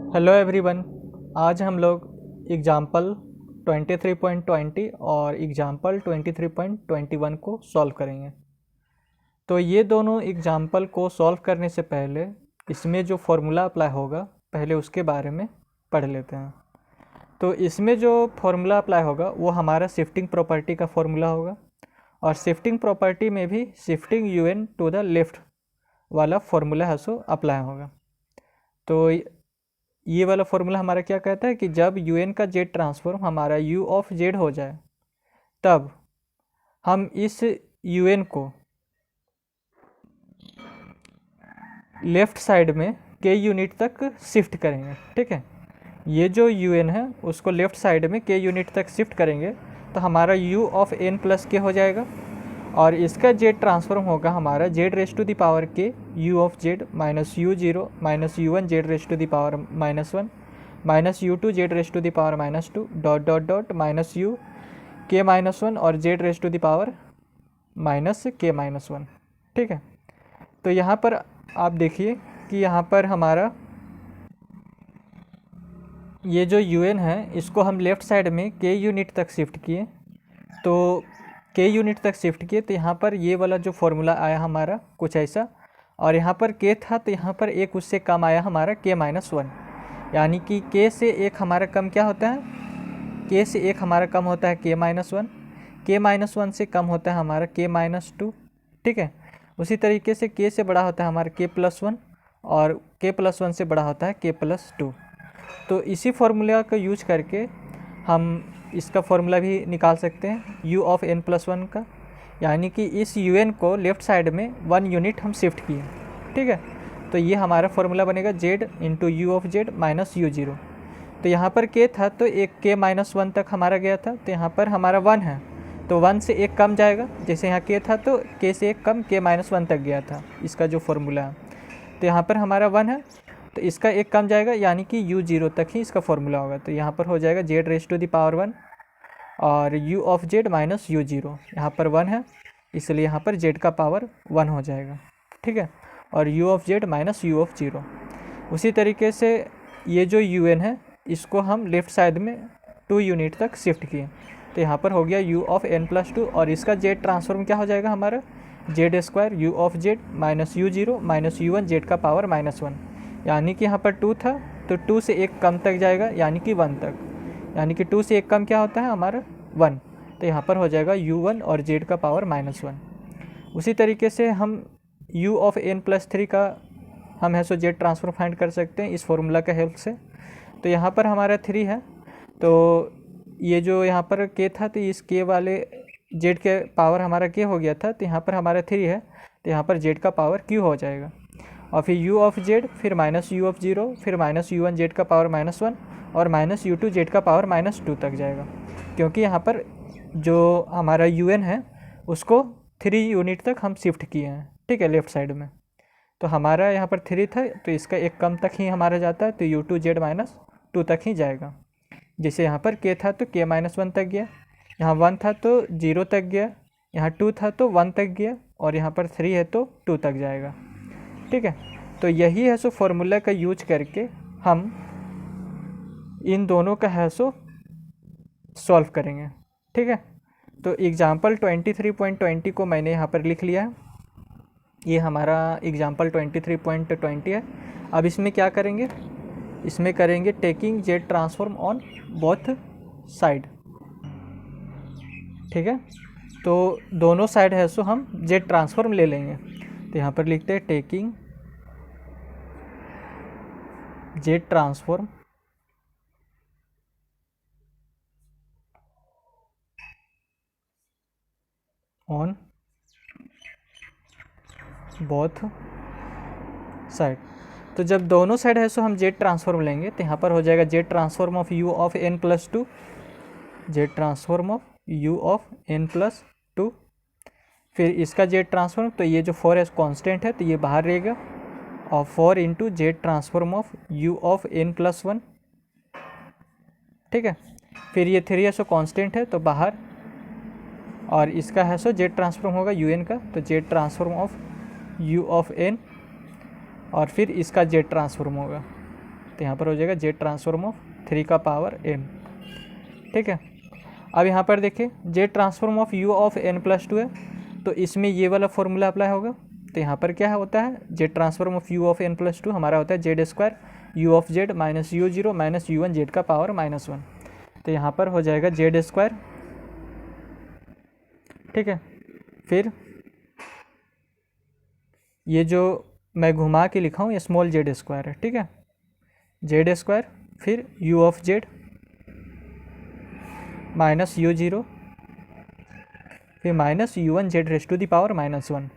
Hello everyone. आज हम लोग एग्जाम्पल 23.20 और एग्जाम्पल 23.21 को सॉल्व करेंगे। तो ये दोनों एग्जाम्पल को सॉल्व करने से पहले इसमें जो फॉर्मूला अप्लाई होगा पहले उसके बारे में पढ़ लेते हैं। तो इसमें जो फॉर्मूला अप्लाई होगा वो हमारा शिफ्टिंग प्रॉपर्टी का फॉर्मूला होगा, और शिफ्टिंग प्रॉपर्टी में भी shifting UN to the left वाला फॉर्मूला है सो अप्लाई होगा। तो ये वाला फॉर्मूला हमारा क्या कहता है कि जब UN का जेड ट्रांसफॉर्म हमारा U ऑफ जेड हो जाए तब हम इस UN को लेफ़्ट साइड में k यूनिट तक शिफ्ट करेंगे। ठीक है, ये जो UN है उसको लेफ़्ट साइड में k यूनिट तक शिफ्ट करेंगे तो हमारा U of n plus k हो जाएगा, और इसका जेड ट्रांसफॉर्म होगा हमारा Z raise to the power k U of Z minus U0 minus U1 Z raise to the power -1 minus U2 Z raise to the power -2 dot dot dot minus U k -1 और Z raise to the power -k-1। ठीक है, तो यहाँ पर आप देखिए कि यहाँ पर हमारा ये जो UN है इसको हम लेफ़्ट साइड में k यूनिट तक शिफ्ट किए, तो k यूनिट तक शिफ्ट किए तो यहाँ पर ये वाला जो फॉर्मूला आया हमारा कुछ ऐसा, और यहाँ पर k था तो यहाँ पर एक उससे कम आया हमारा k-1, यानी कि k से एक हमारा कम क्या होता है, k से एक हमारा कम होता है k-1, k-1 से कम होता है हमारा k-2। ठीक है, उसी तरीके से k से बड़ा होता है हमारा k+1 और k+1 से बड़ा होता है k+2। तो इसी फॉर्मूला का यूज करके हम इसका फॉर्मूला भी निकाल सकते हैं U ऑफ n+1 का, यानी कि इस UN को लेफ़्ट साइड में 1 यूनिट हम शिफ्ट किए। ठीक है, तो ये हमारा फॉर्मूला बनेगा Z into U of Z minus U0। तो यहाँ पर k था तो एक k-1 तक हमारा गया था, तो यहाँ पर हमारा 1 है तो 1 से एक कम जाएगा, जैसे यहाँ k था तो k से एक कम k-1 तक गया था इसका जो फॉर्मूला है, तो यहाँ पर हमारा 1 है तो इसका एक कम जाएगा, यानी कि U0 तक ही इसका फॉर्मूला होगा। तो यहाँ पर हो जाएगा Z raise to the power 1 और U of Z minus U0, यहाँ पर 1 है इसलिए यहाँ पर Z का पावर 1 हो जाएगा। ठीक है, और U of Z minus U of 0। उसी तरीके से ये जो UN है इसको हम लेफ़्ट साइड में 2 यूनिट तक शिफ्ट किए, तो यहाँ पर हो गया U ऑफ n+2 और इसका Z ट्रांसफॉर्म क्या हो जाएगा हमारा Z² U of Z minus U0 minus U1 Z का पावर -1, यानी कि यहाँ पर 2 था तो 2 से एक कम तक जाएगा यानी कि 1 तक, यानी कि 2 से एक कम क्या होता है हमारा 1, तो यहाँ पर हो जाएगा U1 और Z का पावर -1। उसी तरीके से हम U ऑफ n+3 का हम है सो Z ट्रांसफर फाइंड कर सकते हैं इस फॉर्मूला का हेल्प से। तो यहाँ पर हमारा 3 है तो ये जो यहाँ पर k था तो इस k वाले Z के पावर हमारा k हो गया था, तो यहाँ पर हमारा 3 है तो यहाँ पर Z का पावर q हो जाएगा, और फिर U ऑफ Z फिर माइनस U ऑफ 0 फिर माइनस U1 Z का पावर -1 और माइनस U2 Z का पावर -2 तक जाएगा, क्योंकि यहाँ पर जो हमारा UN है उसको 3 यूनिट तक हम शिफ्ट किए हैं। ठीक है, लेफ़्ट साइड में तो हमारा यहाँ पर 3 था तो इसका एक कम तक ही हमारा जाता है तो U2 Z -2 तक ही जाएगा। जैसे यहाँ पर k था तो k-1 तक गया, यहाँ 1 था तो 0 तक गया, यहाँ 2 था तो 1 तक गया, और यहाँ पर 3 है तो 2 तक जाएगा। ठीक है, तो यही है सो फॉर्मूला का यूज करके हम इन दोनों का है सो सॉल्व करेंगे। ठीक है, तो एग्जाम्पल 23.20 को मैंने यहाँ पर लिख लिया है, ये हमारा एग्जाम्पल 23.20 है। अब इसमें क्या करेंगे, इसमें करेंगे taking Z transform on both side. ठीक है, तो दोनों साइड है सो हम Z ट्रांसफॉर्म ले लेंगे, तो यहाँ पर लिखते हैं taking Z transform on both side. तो जब दोनों साइड है सो हम Z ट्रांसफॉर्म लेंगे, तो यहाँ पर हो जाएगा Z transform of U of n+2, Z transform of U of n+2, फिर इसका Z ट्रांसफॉर्म, तो ये जो 4 है कांस्टेंट है तो ये बाहर रहेगा, और 4 into Z transform of U of n+1। ठीक है, फिर ये 3 है सो कांस्टेंट है तो बाहर, और इसका है सो Z ट्रांसफॉर्म होगा UN का, तो Z transform of U of n, और फिर इसका Z ट्रांसफॉर्म होगा। तो यहाँ पर हो जाएगा जेड ट्रांसफॉर्म ऑफ 3 का पावर n। ठीक है, अब यहाँ पर देखिए Z transform of u of n plus 2 है, तो इसमें ये वाला फॉर्मूला अप्लाई होगा। तो यहाँ पर क्या होता है, Z transform of u of n plus 2 हमारा होता है z square u of z minus u0 minus u1 z का पावर -1। तो यहाँ पर हो जाएगा जेड स्क्वायर। ठीक है, फिर ये जो मैं घुमा के लिखा हूँ ये स्मॉल जेड स्क्वायर है। ठीक है, जेड स्क्वायर फिर u of z minus u0 फिर minus u1 z raise to the power -1।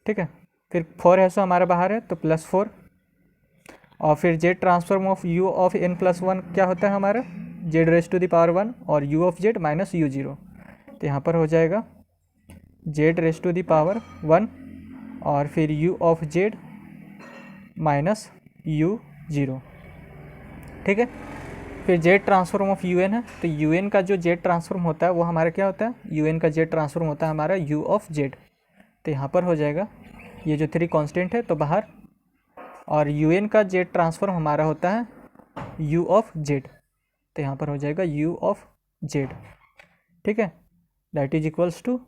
ठीक है, फिर 4 है सो हमारा बाहर है तो +4, और फिर z transform of u of n plus 1 क्या होता है हमारा z raise to the power 1 और u of z minus u0। तो यहाँ पर हो जाएगा z raise to the power 1 और फिर u of z minus u0। ठीक है, फिर z ट्रांसफॉर्म ऑफ un है, तो un का जो z ट्रांसफॉर्म होता है वो हमारा क्या होता है, un का z ट्रांसफॉर्म होता है हमारा u ऑफ z। तो यहाँ पर हो जाएगा ये जो 3 कांस्टेंट है तो बाहर, और un का z ट्रांसफॉर्म हमारा होता है u ऑफ z। तो यहाँ पर हो जाएगा u ऑफ z। ठीक है, दैट इज इक्वल्स टू,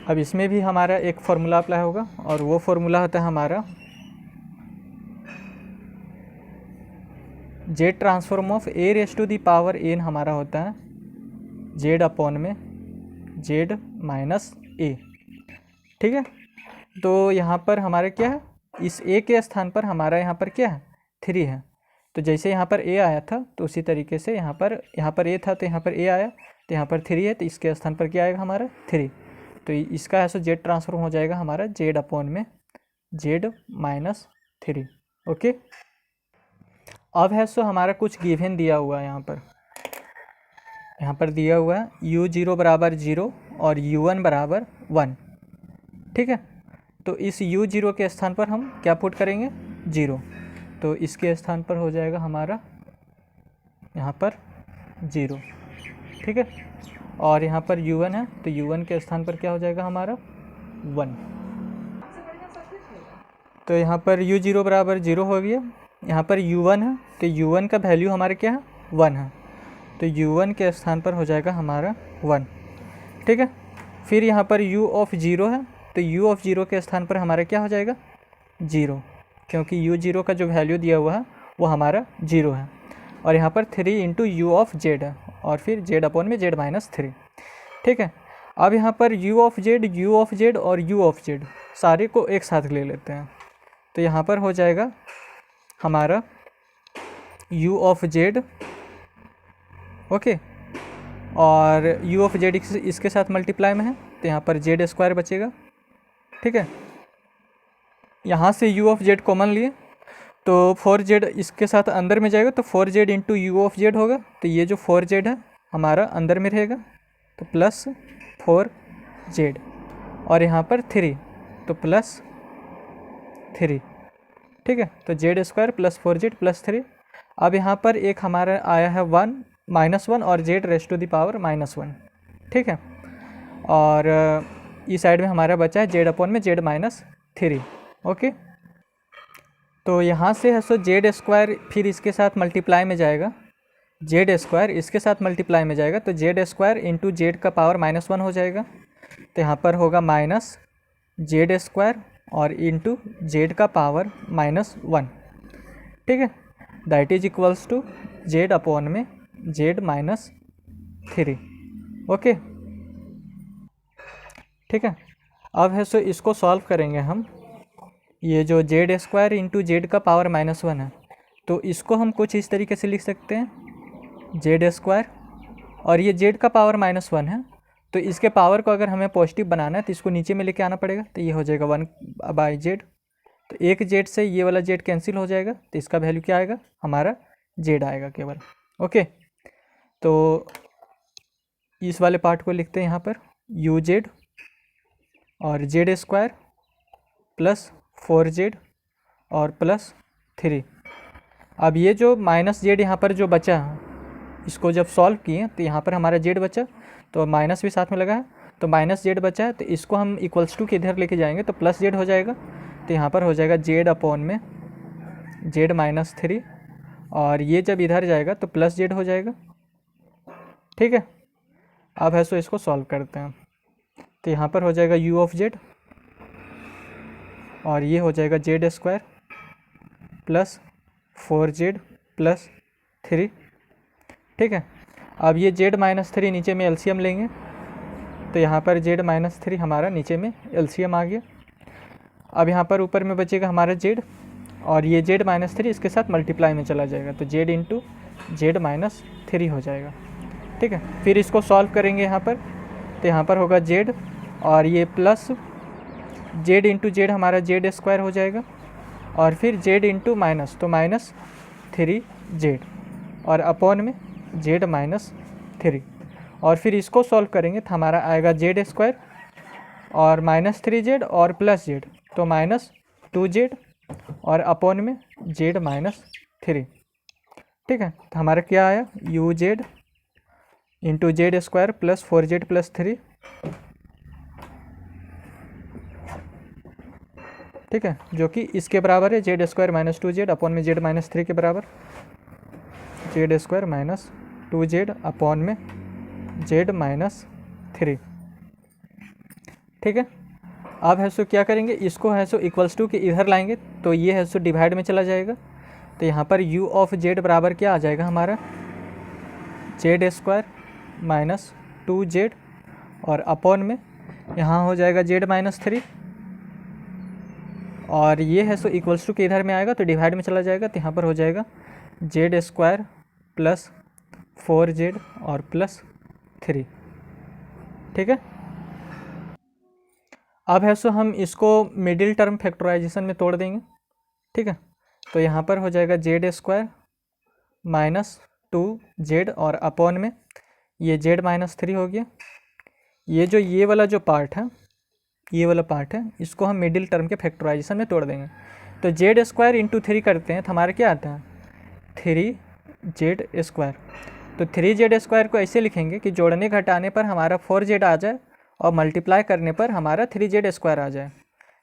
अब इसमें भी हमारा एक फार्मूला अप्लाई होगा और वो फार्मूला होता है हमारा z transform of a raise to the power n हमारा होता है z अपॉन में z माइनस a। ठीक है, तो यहाँ पर हमारे क्या है, इस a के स्थान पर हमारा यहाँ पर क्या है 3 है। तो जैसे यहाँ पर a आया था तो उसी तरीके से यहाँ पर a था तो यहाँ पर a आया, तो यहाँ पर 3 है तो इसके स्थान पर क्या आएगा हमारा 3। तो इसका है सो जेड ट्रांसफॉर्म हो जाएगा हमारा जेड अपॉन में जेड माइनस 3। ओके, अब है सो हमारा कुछ गिवन दिया हुआ है, यहाँ पर दिया हुआ है u0 बराबर 0 और u1 बराबर 1। ठीक है, तो इस u0 के स्थान पर हम क्या पुट करेंगे 0, तो इसके स्थान पर हो जाएगा हमारा यहाँ पर 0। ठीक है, और यहाँ पर u1 है तो u1 के स्थान पर क्या हो जाएगा हमारा 1। तो यहाँ पर u0 बराबर 0 हो गया, यहाँ पर u1 है तो u1 का वैल्यू हमारे क्या है 1 है, तो u1 के स्थान पर हो जाएगा हमारा 1। ठीक है, फिर यहाँ पर u ऑफ 0 है तो u ऑफ 0 के स्थान पर हमारा क्या हो जाएगा 0, क्योंकि u0 का जो वैल्यू दिया हुआ है वो हमारा 0 है। और यहाँ पर 3 इंटू u ऑफ z है और फिर z अपॉन में z माइनस 3। ठीक है, अब यहाँ पर u ऑफ z और u ऑफ z सारे को एक साथ ले लेते हैं, तो यहाँ पर हो जाएगा हमारा u ऑफ z, ओके, और u ऑफ z इसके साथ मल्टीप्लाई में है तो यहाँ पर z स्क्वायर बचेगा। ठीक है, यहाँ से u ऑफ z कॉमन लिए तो 4z इसके साथ अंदर में जाएगा तो 4z into u of z होगा, तो ये जो 4z है हमारा अंदर में रहेगा तो प्लस 4z, और यहाँ पर 3 तो प्लस 3। ठीक है, तो z square plus 4z plus 3। अब यहाँ पर एक हमारा आया है 1 -1 और z raise to the power -1। ठीक है, और इस साइड में हमारा बचा है z अपॉन में z माइनस 3। ओके, तो यहाँ से है सो जेड स्क्वायर फिर इसके साथ मल्टीप्लाई में जाएगा, जेड स्क्वायर इसके साथ मल्टीप्लाई में जाएगा तो जेड स्क्वायर इंटू जेड का पावर -1 हो जाएगा, तो यहाँ पर होगा माइनस जेड स्क्वायर और इंटू जेड का पावर -1। ठीक है, that is equals to z upon में जेड माइनस 3। ओके, ठीक है, अब है सो इसको सॉल्व करेंगे हम। ये जो जेड स्क्वायर इंटू जेड का पावर -1 है तो इसको हम कुछ इस तरीके से लिख सकते हैं जेड स्क्वायर, और ये जेड का पावर -1 है तो इसके पावर को अगर हमें पॉजिटिव बनाना है तो इसको नीचे में लेके आना पड़ेगा, तो ये हो जाएगा 1/z। तो एक जेड से ये वाला जेड कैंसिल हो जाएगा तो इसका वैल्यू क्या आएगा हमारा जेड आएगा केवल। ओके, तो इस वाले पार्ट को लिखते हैं यहाँ पर uz और जेड स्क्वायर प्लस 4z और प्लस 3। अब ये जो -z यहाँ पर जो बचा इसको जब सॉल्व किए तो यहाँ पर हमारा z बचा, तो माइनस भी साथ में लगा है तो -z बचा है, तो इसको हम इक्वल्स टू के इधर लेके जाएंगे तो +z हो जाएगा। तो यहाँ पर हो जाएगा जेड अपॉन में जेड माइनस 3, और ये जब इधर जाएगा तो प्लस जेड हो जाएगा। ठीक है, अब है सो इसको सॉल्व करते हैं। तो यहाँ पर हो जाएगा u ऑफ जेड, और ये हो जाएगा Z square plus 4z plus 3। ठीक है, अब ये z माइनस 3 नीचे में एलसीएम लेंगे, तो यहाँ पर z माइनस 3 हमारा नीचे में एलसीएम आ गया। अब यहाँ पर ऊपर में बचेगा हमारा z, और ये z माइनस 3 इसके साथ मल्टीप्लाई में चला जाएगा, तो z इंटू जेड माइनस 3 हो जाएगा। ठीक है, फिर इसको सॉल्व करेंगे यहाँ पर, तो यहाँ पर होगा z, और ये प्लस z इंटू जेड हमारा जेड स्क्वायर हो जाएगा, और फिर z इंटू माइनस, तो माइनस 3z, और अपॉन में z माइनस 3, और फिर इसको सॉल्व करेंगे तो हमारा आएगा जेड स्क्वायर और माइनस 3z और प्लस z, तो माइनस 2z, और अपॉन में z माइनस 3। ठीक है, तो हमारा क्या आया, you Z into Z square plus 4z plus 3। ठीक है, जो कि इसके बराबर है z square minus 2z upon में z माइनस 3 के बराबर, Z square minus 2z upon में z माइनस 3। ठीक है, अब है सो क्या करेंगे, इसको है सो इक्वल्स टू के इधर लाएंगे, तो ये है सो डिवाइड में चला जाएगा। तो यहाँ पर u ऑफ जेड बराबर क्या आ जाएगा हमारा, जेड स्क्वायर माइनस 2z, और अपॉन में यहाँ हो जाएगा z माइनस 3, और ये है सो इक्वल्स टू के इधर में आएगा तो डिवाइड में चला जाएगा, तो यहाँ पर हो जाएगा जेड स्क्वायर प्लस 4z और प्लस 3। ठीक है, अब है सो हम इसको मिडिल टर्म फैक्टराइजेशन में तोड़ देंगे। ठीक है, तो यहाँ पर हो जाएगा जेड स्क्वायर माइनस 2z, और अपॉन में ये z माइनस 3 हो गया। ये वाला जो पार्ट है, ये वाला पार्ट है, इसको हम मिडिल टर्म के फैक्टराइजेशन में तोड़ देंगे। तो जेड स्क्वायर इंटू 3 करते हैं तो हमारा क्या आता है, 3z स्क्वायर। तो 3z स्क्वायर को ऐसे लिखेंगे कि जोड़ने घटाने पर हमारा 4z आ जाए और मल्टीप्लाई करने पर हमारा 3z स्क्वायर आ जाए।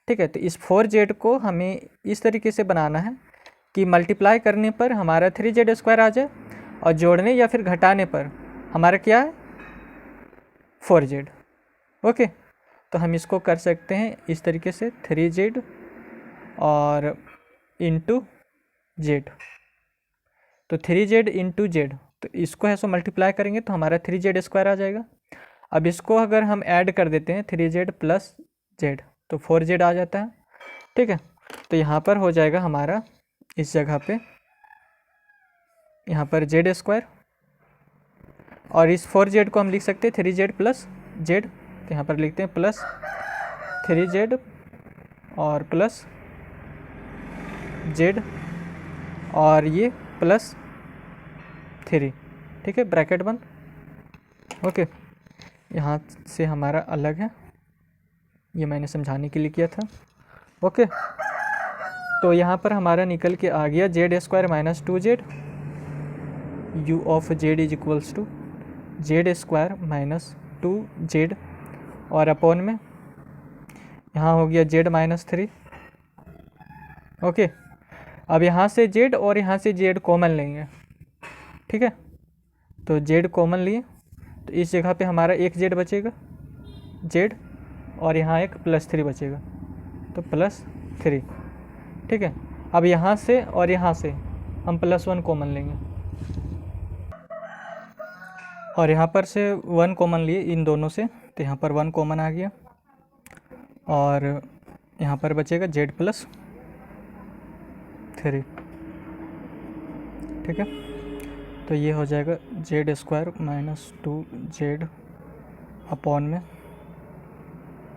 ठीक है, तो इस 4z को हमें इस तरीके से बनाना है कि मल्टीप्लाई करने पर हमारा 3z स्क्वायर आ जाए, और जोड़ने या फिर घटाने पर हमारा क्या है, 4z। ओके, तो हम इसको कर सकते हैं इस तरीके से, 3z और इंटू जेड, तो 3z इंटू जेड, तो इसको है सो मल्टीप्लाई करेंगे तो हमारा 3z स्क्वायर आ जाएगा। अब इसको अगर हम ऐड कर देते हैं 3z प्लस जेड, तो 4z आ जाता है। ठीक है, तो यहाँ पर हो जाएगा हमारा इस जगह पे यहाँ पर जेड स्क्वायर, और इस 4z को हम लिख सकते हैं 3z प्लस जेड, तो यहाँ पर लिखते हैं प्लस 3z और प्लस जेड, और ये प्लस 3। ठीक है, ब्रैकेट बंद। ओके, यहाँ से हमारा अलग है, ये मैंने समझाने के लिए किया था। ओके, तो यहाँ पर हमारा निकल के आ गया z square minus 2z, u of z is equals to z square minus 2z, और अपॉन में यहाँ हो गया z माइनस 3। ओके, अब यहाँ से z और यहाँ से z कॉमन लेंगे। ठीक है, तो z कॉमन लिए तो इस जगह पे हमारा एक z बचेगा, z, और यहाँ एक प्लस 3 बचेगा, तो प्लस 3। ठीक है, अब यहाँ से और यहाँ से हम प्लस 1 कॉमन लेंगे, और यहाँ पर से 1 कॉमन लिए इन दोनों से, तो यहाँ पर 1 कॉमन आ गया, और यहाँ पर बचेगा z प्लस 3। ठीक है, तो ये हो जाएगा Z square minus 2z upon में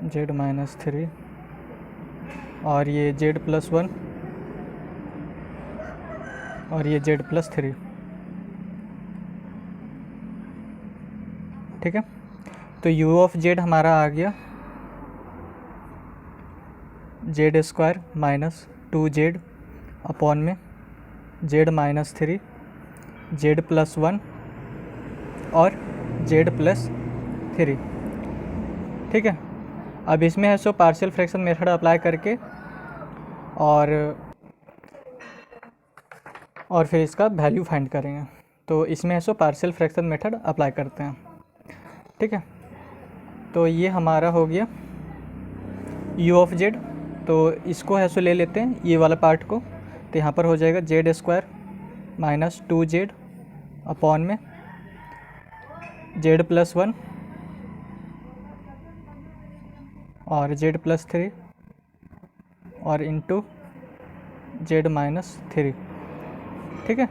z माइनस 3, और ये z प्लस 1, और ये z प्लस 3। ठीक है, तो u ऑफ z हमारा आ गया z square minus 2z upon में z माइनस 3, z प्लस 1 और z प्लस 3। ठीक है, अब इसमें है so partial fraction method apply करके और फिर इसका वैल्यू फाइंड करेंगे। तो इसमें है so partial fraction method apply करते हैं। ठीक है, तो ये हमारा हो गया u ऑफ जेड। तो इसको है सो ले लेते हैं ये वाला पार्ट को। तो यहाँ पर हो जाएगा Z square minus 2z upon में जेड प्लस 1 और जेड प्लस 3 और इंटू जेड माइनस 3। ठीक है,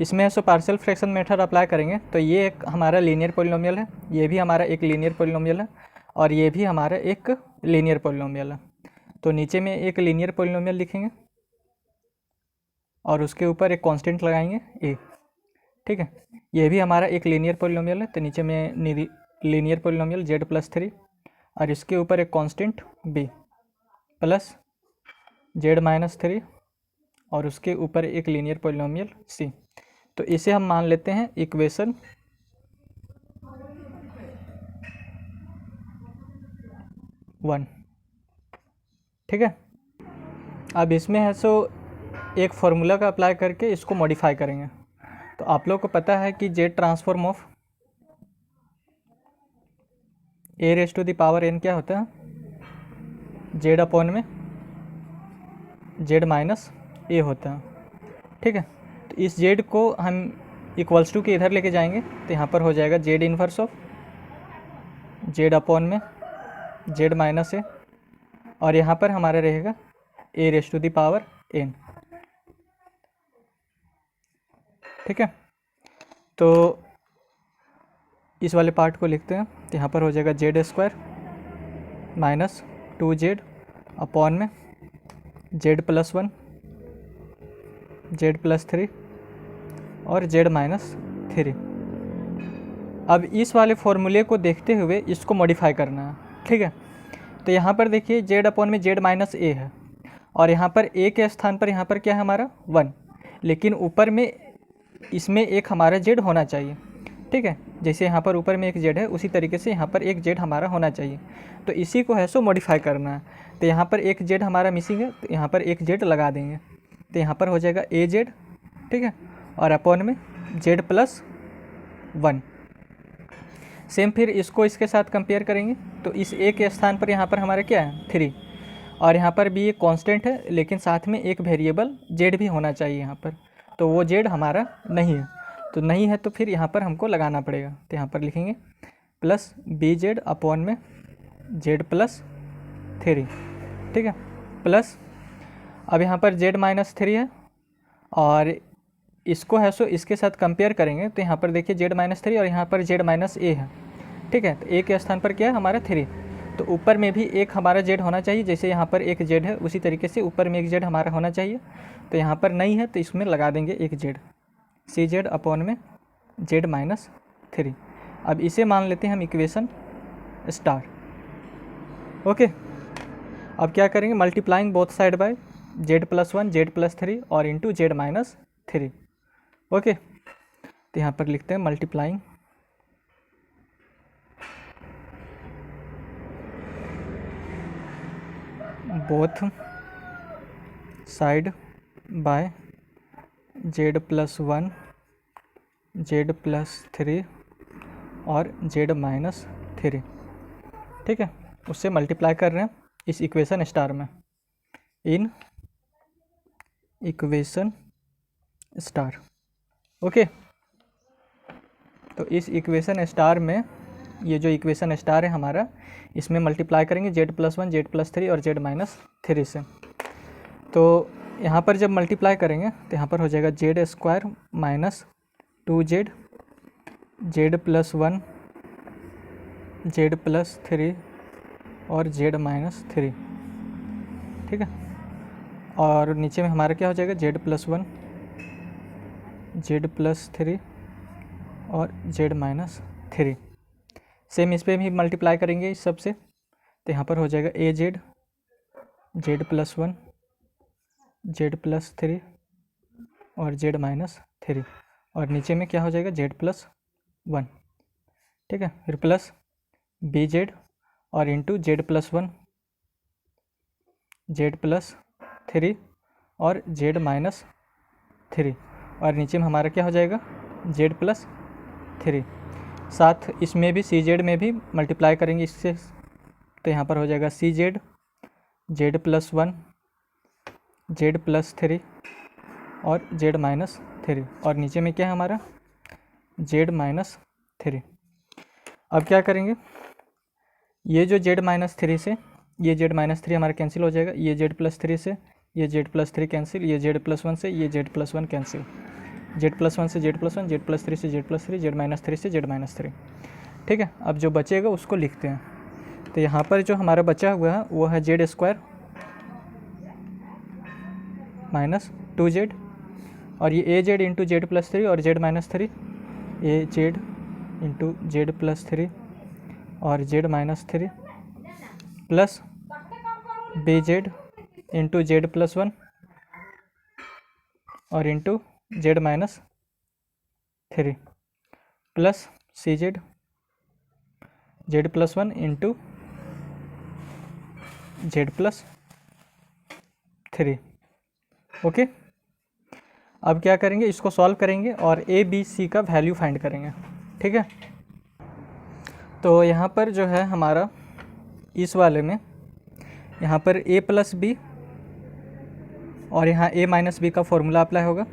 इसमें so partial fraction method apply करेंगे। तो ये एक हमारा लीनियर पॉलिनोमियल है, ये भी हमारा एक लीनियर पॉलिनोमियल है और ये भी हमारा एक लीनियर पॉलिनोमियल है। तो नीचे में एक लीनियर पॉलिनोमियल लिखेंगे और उसके ऊपर एक कांस्टेंट लगाएंगे a। ठीक है, ये भी हमारा एक लीनियर पॉलिनोमियल है। तो नीचे में लीनियर पॉलिनोमियल जेड प्लस 3 और इसके ऊपर एक constant b plus Z minus 3 और उसके ऊपर एक लीनियर पॉलिनोमियल c। तो इसे हम मान लेते हैं इक्वेशन 1। ठीक है, अब इसमें है सो एक फार्मूला का अप्लाई करके इसको मॉडिफाई करेंगे। तो आप लोग को पता है कि z transform of A raise to the power n क्या होता है, जेड अपॉन में जेड माइनस ए होता है। ठीक है, तो इस जेड को हम इक्वल्स टू के इधर लेके जाएंगे। तो यहाँ पर हो जाएगा Z inverse of Z upon में जेड माइनस ए और यहाँ पर हमारा रहेगा A raise to the power n। ठीक है, तो इस वाले पार्ट को लिखते हैं। तो यहाँ पर हो जाएगा Z square minus 2z upon में जेड प्लस 1 जेड प्लस 3 और जेड माइनस 3। अब इस वाले फॉर्मूले को देखते हुए इसको मॉडिफाई करना है। ठीक है, तो यहाँ पर देखिए जेड अपॉन में जेड माइनस ए है और यहाँ पर ए के स्थान पर यहाँ पर क्या है हमारा 1, लेकिन ऊपर में इसमें एक हमारा जेड होना चाहिए। ठीक है, जैसे यहाँ पर ऊपर में एक जेड है उसी तरीके से यहाँ पर एक जेड हमारा होना चाहिए। तो इसी को है सो मॉडिफाई करना है। तो यहाँ पर एक जेड हमारा मिसिंग है, तो यहाँ पर एक जेड लगा देंगे। तो यहाँ पर हो जाएगा ए जेड। ठीक है, और अपॉन में जेड प्लस 1। सेम फिर इसको इसके साथ कंपेयर करेंगे। तो इस ए के स्थान पर यहाँ पर हमारा क्या है 3 और यहाँ पर भी एक कांस्टेंट है, लेकिन साथ में एक वेरिएबल जेड भी होना चाहिए यहाँ पर। तो वो जेड हमारा नहीं है, तो नहीं है तो फिर यहाँ पर हमको लगाना पड़ेगा। तो यहाँ पर लिखेंगे प्लस बी जेड अपॉन में जेड प्लस 3। ठीक है, प्लस अब यहाँ पर जेड माइनस 3 है और इसको है सो इसके साथ कंपेयर करेंगे। तो यहाँ पर देखिए जेड माइनस 3 और यहाँ पर जेड माइनस ए है। ठीक है, तो ए के स्थान पर क्या है हमारा 3। तो ऊपर में भी एक हमारा जेड होना चाहिए, जैसे यहाँ पर एक जेड है उसी तरीके से ऊपर में एक जेड हमारा होना चाहिए। तो यहाँ पर नहीं है तो इसमें लगा देंगे एक जेड, सी जेड अपॉन में जेड माइनस 3। अब इसे मान लेते हैं हम इक्वेशन स्टार। ओके, अब क्या करेंगे multiplying both side by Z plus 1 Z plus 3 और इंटू जेड माइनस 3। ओके, तो यहाँ पर लिखते हैं multiplying both side by Z plus 1 Z plus 3 और जेड माइनस 3। ठीक है, उससे मल्टीप्लाई कर रहे हैं इस इक्वेशन स्टार में, इन इक्वेशन स्टार। ओके, तो इस इक्वेशन स्टार में ये जो इक्वेशन स्टार है हमारा, इसमें मल्टीप्लाई करेंगे जेड प्लस 1 जेड प्लस 3 और जेड माइनस 3 से। तो यहाँ पर जब मल्टीप्लाई करेंगे तो यहाँ पर हो जाएगा Z square minus 2z Z plus 1 Z plus 3 और जेड माइनस 3। ठीक है, और नीचे में हमारा क्या हो जाएगा जेड प्लस 1 जेड प्लस 3 और जेड माइनस 3। सेम इस पर भी मल्टीप्लाई करेंगे इस सब से। तो यहाँ पर हो जाएगा A Z Z plus 1 Z plus 3 और जेड माइनस 3 और नीचे में क्या हो जाएगा जेड प्लस 1। ठीक है, फिर प्लस बी जेड और into Z plus 1 Z plus 3 और z माइनस 3, और नीचे में हमारा क्या हो जाएगा z प्लस 3। साथ इसमें भी सी जेड में भी मल्टीप्लाई करेंगे इससे, तो यहाँ पर हो जाएगा C Z Z plus 1 Z plus 3 और जेड माइनस 3, और नीचे में क्या है हमारा जेड माइनस 3। अब क्या करेंगे, ये जो जेड माइनस 3 से ये जेड माइनस 3 हमारा कैंसिल हो जाएगा, ये जेड प्लस 3 से ये जेड प्लस 3 कैंसिल, ये जेड प्लस 1 से ये Z plus 1 cancel, Z plus 1 से जेड प्लस 1, जेड प्लस 3 से जेड प्लस 3, जेड माइनस 3 से जेड माइनस 3। ठीक है, अब जो बचेगा उसको लिखते हैं। तो यहाँ पर जो हमारा बचा हुआ है वो है जेड स्क्वायर माइनस 2z, और ये A Z into Z plus 3 और Z minus 3, A Z into Z plus 3 और Z minus 3 plus B Z into Z plus 1 और into Z minus 3 plus C Z Z plus 1 into Z plus 3। Okay, अब क्या करेंगे, इसको solve करेंगे और A B C का value find करेंगे। ठीक है, तो यहाँ पर जो है हमारा इस वाले में यहाँ पर a प्लस बी और यहाँ a माइनस बी का फॉर्मूला अप्लाई होगा।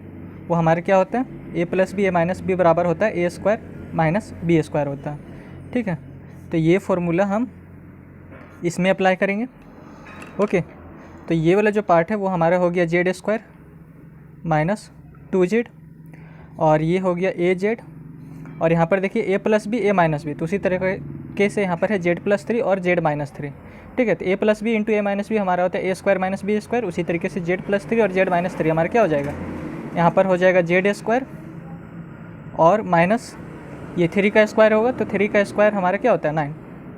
वो हमारे क्या होता है, a plus b a minus b बराबर होता है ए स्क्वायर माइनस बी स्क्वायर होता है। ठीक है, तो ये फॉर्मूला हम इसमें अप्लाई करेंगे। ओके, तो ये वाला जो पार्ट है वो हमारा हो गया जेड स्क्वायर माइनस 2z, और ये हो गया ए जेड, और यहाँ पर देखिए ए plus b a minus B, तो उसी तरीके से यहाँ पर है जेड प्लस 3 और जेड माइनस 3। ठीक है, तो ए प्लस बी इंटू ए माइनस बी हमारा होता है ए स्क्वायर माइनस बी स्क्वायर, उसी तरीके से जेड प्लस 3 और जेड माइनस 3 हमारा क्या हो जाएगा, यहाँ पर हो जाएगा जेड स्क्वायर और माइनस ये 3 का स्क्वायर होगा, तो 3 का स्क्वायर हमारा क्या होता है 9,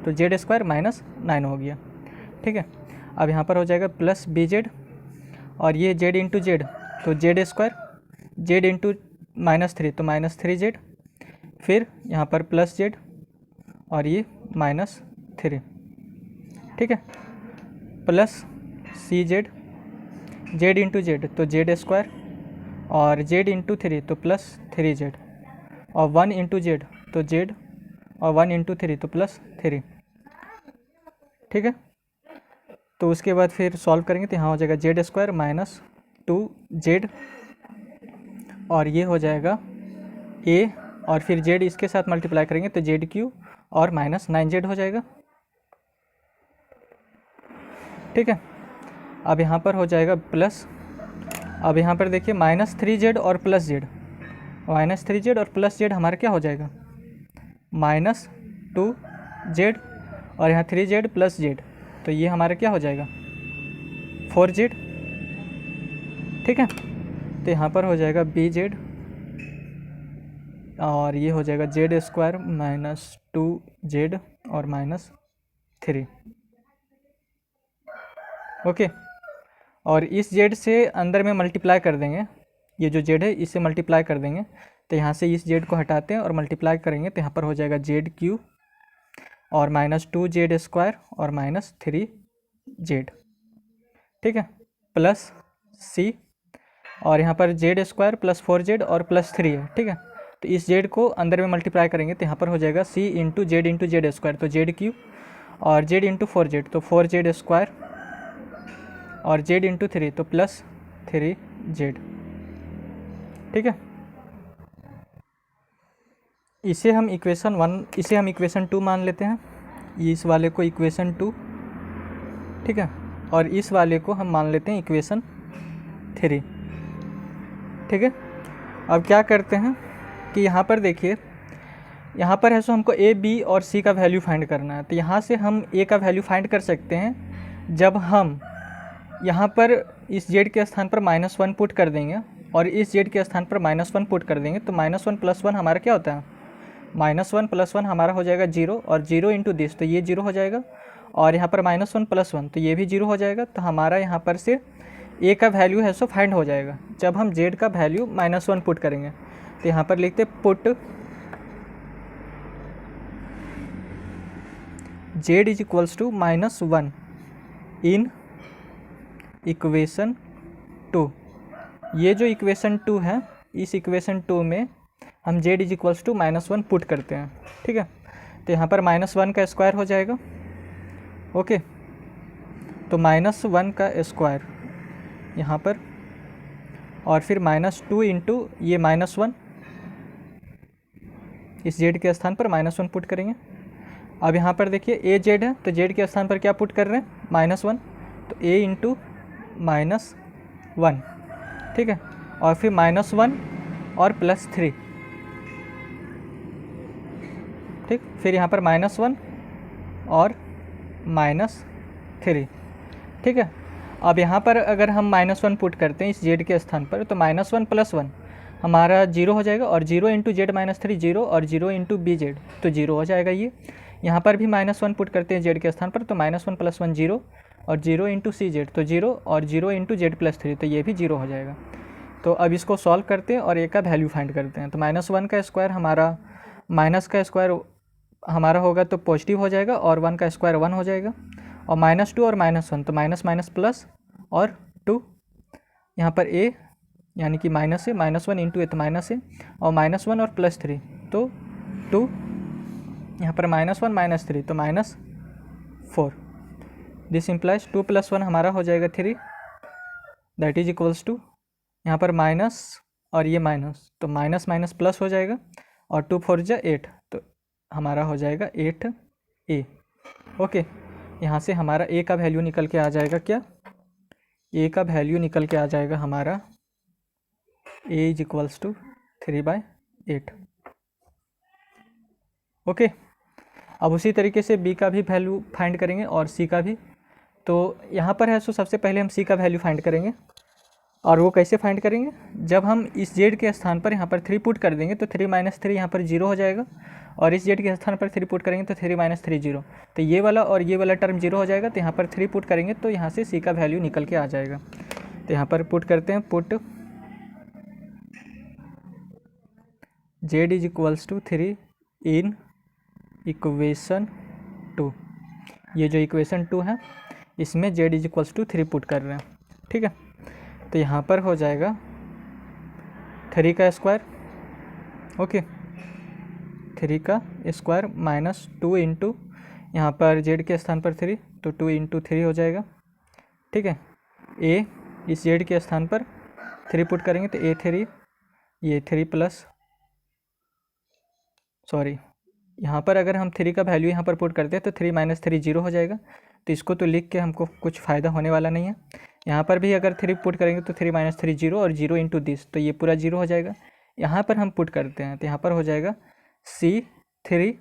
तो जेड स्क्वायर माइनस 9 हो गया। ठीक है, अब यहाँ पर हो जाएगा प्लस बी जेड, और ये जेड इंटू जेड तो z square, Z into minus 3 तो माइनस 3z, फिर यहाँ पर प्लस जेड और ये माइनस 3। ठीक है, plus C Z Z into Z तो जेड स्क्वायर, और जेड इंटू 3 तो प्लस 3z, और 1 इंटू जेड तो जेड, और 1 इंटू 3 तो प्लस 3। ठीक है, तो उसके बाद फिर सॉल्व करेंगे तो यहाँ हो जाएगा जेड स्क्वायर माइनस 2z, और ये हो जाएगा a, और फिर z इसके साथ मल्टीप्लाई करेंगे तो जेड क्यू और माइनस 9z हो जाएगा। ठीक है, अब यहाँ पर हो जाएगा प्लस, अब यहाँ पर देखिए माइनस 3z और प्लस z, माइनस 3z और प्लस z हमारा क्या हो जाएगा माइनस 2z, और यहाँ 3z प्लस z, तो ये हमारा क्या हो जाएगा 4z। ठीक है, तो यहाँ पर हो जाएगा बी जेड, और ये हो जाएगा जेड स्क्वायर माइनस 2z और माइनस 3। ओके, और इस जेड से अंदर में मल्टीप्लाई कर देंगे, ये जो जेड है इससे मल्टीप्लाई कर देंगे, तो यहाँ से इस जेड को हटाते हैं और मल्टीप्लाई करेंगे तो यहाँ पर हो जाएगा जेड क्यू और माइनस 2z स्क्वायर और माइनस 3z। ठीक है, प्लस सी, और यहाँ पर जेड स्क्वायर प्लस 4z और प्लस 3 है। ठीक है, तो इस जेड को अंदर में मल्टीप्लाई करेंगे तो यहाँ पर हो जाएगा सी इंटू जेड स्क्वायर तो जेड क्यू, और जेड इंटू 4z तो 4z स्क्वायर, और जेड इंटू 3 तो प्लस 3z। ठीक है, इसे हम इक्वेशन 1, इसे हम इक्वेशन 2 मान लेते हैं, इस वाले को इक्वेशन 2। ठीक है, और इस वाले को हम मान लेते हैं इक्वेशन 3। ठीक है, अब क्या करते हैं कि यहाँ पर देखिए, यहाँ पर है सो हमको ए बी और सी का वैल्यू फाइंड करना है, तो यहाँ से हम ए का वैल्यू फाइंड कर सकते हैं जब हम यहाँ पर इस जेड के स्थान पर -1 पुट कर देंगे और इस जेड के स्थान पर -1 पुट कर देंगे, तो -1 + 1 हमारा क्या होता है, -1 + 1 हमारा हो जाएगा 0, और 0 इंटू दिस तो ये 0 हो जाएगा, और यहाँ पर -1 + 1 तो ये भी 0 हो जाएगा। तो हमारा यहाँ पर से ए का वैल्यू है सो फाइंड हो जाएगा जब हम जेड का वैल्यू -1 पुट करेंगे। तो यहाँ पर लिखते put z is equals to -1 in equation 2, ये जो इक्वेशन 2 है, इस इक्वेशन 2 में हम z is equals to -1 put करते हैं, ठीक है। तो यहाँ पर -1 का स्क्वायर हो जाएगा, ओके। तो -1 का स्क्वायर यहाँ पर, और फिर -2 इंटू ये -1, इस z के स्थान पर -1 पुट करेंगे। अब यहाँ पर देखिए a z है, तो z के स्थान पर क्या पुट कर रहे हैं, -1, तो a इंटू -1, ठीक है। और फिर -1 और +3, ठीक। फिर यहाँ पर -1 और -3, ठीक है। अब यहाँ पर अगर हम -1 पुट करते हैं इस z के स्थान पर, तो -1 + 1 हमारा 0 हो जाएगा, और 0 इंटू z -3 0, और 0 इंटू bz तो 0 हो जाएगा ये। यहाँ पर भी -1 पुट करते हैं z के स्थान पर, तो -1 + 1 0, और 0 इंटू cz तो 0, और 0 इंटू z +3 तो ये भी 0 हो जाएगा। तो अब इसको सॉल्व करते हैं और a का वैल्यू फाइंड करते हैं। तो -1 का स्क्वायर हमारा, माइनस का स्क्वायर हमारा होगा तो पॉजिटिव हो जाएगा, और 1 का स्क्वायर 1 हो जाएगा, और -2 और -1 तो माइनस माइनस प्लस और 2, यहाँ पर a यानी कि माइनस है, -1 इंटू ए तो माइनस है, और -1 और +3 तो 2, यहाँ पर -1 -3 तो -4। दिस इम्प्लाइज 2 + 1 हमारा हो जाएगा 3, दैट इज इक्वल्स टू, यहाँ पर माइनस और ये माइनस तो माइनस माइनस प्लस हो जाएगा, और 2 4 जा 8 तो हमारा हो जाएगा 8a, ओके। यहाँ से हमारा a का वैल्यू निकल के आ जाएगा, क्या, a का वैल्यू निकल के आ जाएगा हमारा a is equals to 3/8, okay. अब उसी तरीके से b का भी वैल्यू फाइंड करेंगे और c का भी। तो यहाँ पर है, सो सबसे पहले हम c का वैल्यू फाइंड करेंगे, और वो कैसे फाइंड करेंगे, जब हम इस z के स्थान पर यहाँ पर 3 पुट कर देंगे तो 3 - 3 यहाँ पर 0 हो जाएगा, और इस z के स्थान पर 3 पुट करेंगे तो 3 - 3 0, तो ये वाला और ये वाला टर्म 0 हो जाएगा। तो यहाँ पर 3 पुट करेंगे तो यहाँ से c का वैल्यू निकल के आ जाएगा। तो यहाँ पर पुट करते हैं, put z is equals to 3 in equation 2, ये जो इक्वेशन 2 है इसमें z is equals to 3 put कर रहे हैं, ठीक है। तो यहाँ पर हो जाएगा 3 का स्क्वायर, ओके, 3 का स्क्वायर -2 इंटू यहाँ पर z के स्थान पर 3 तो 2 इंटू 3 हो जाएगा, ठीक है। a इस z के स्थान पर 3 पुट करेंगे तो a3, ये 3 प्लस, सॉरी, यहाँ पर अगर हम 3 का वैल्यू यहाँ पर पुट करते हैं तो 3 - 3 0 हो जाएगा। तो इसको तो लिख के हमको कुछ फ़ायदा होने वाला नहीं है। यहाँ पर भी अगर 3 पुट करेंगे तो 3 - 3 0, और 0 इंटू दिस तो ये पूरा 0 हो जाएगा। यहाँ पर हम पुट करते हैं तो यहाँ पर हो जाएगा c3,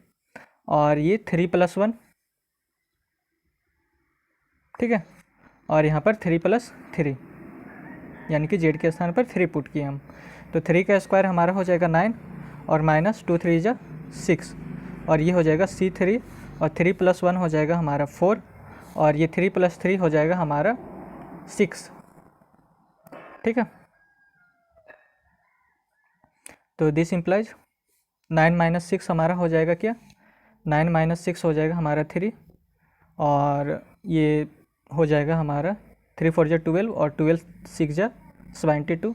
और ये 3 + 1, ठीक है, और यहाँ पर 3 + 3 यानी कि z के स्थान पर 3 पुट किए हम। तो 3 का स्क्वायर हमारा हो जाएगा 9, और -2 3 जा 6, और ये हो जाएगा c3, और 3 + 1 हो जाएगा हमारा 4, और ये 3 + 3 हो जाएगा हमारा 6, ठीक है। तो दिस इम्प्लाइज 9 - 6 हमारा हो जाएगा, क्या, 9 - 6 हो जाएगा हमारा 3, और ये हो जाएगा हमारा 3 4 जा 12, और 12 6 जा 72,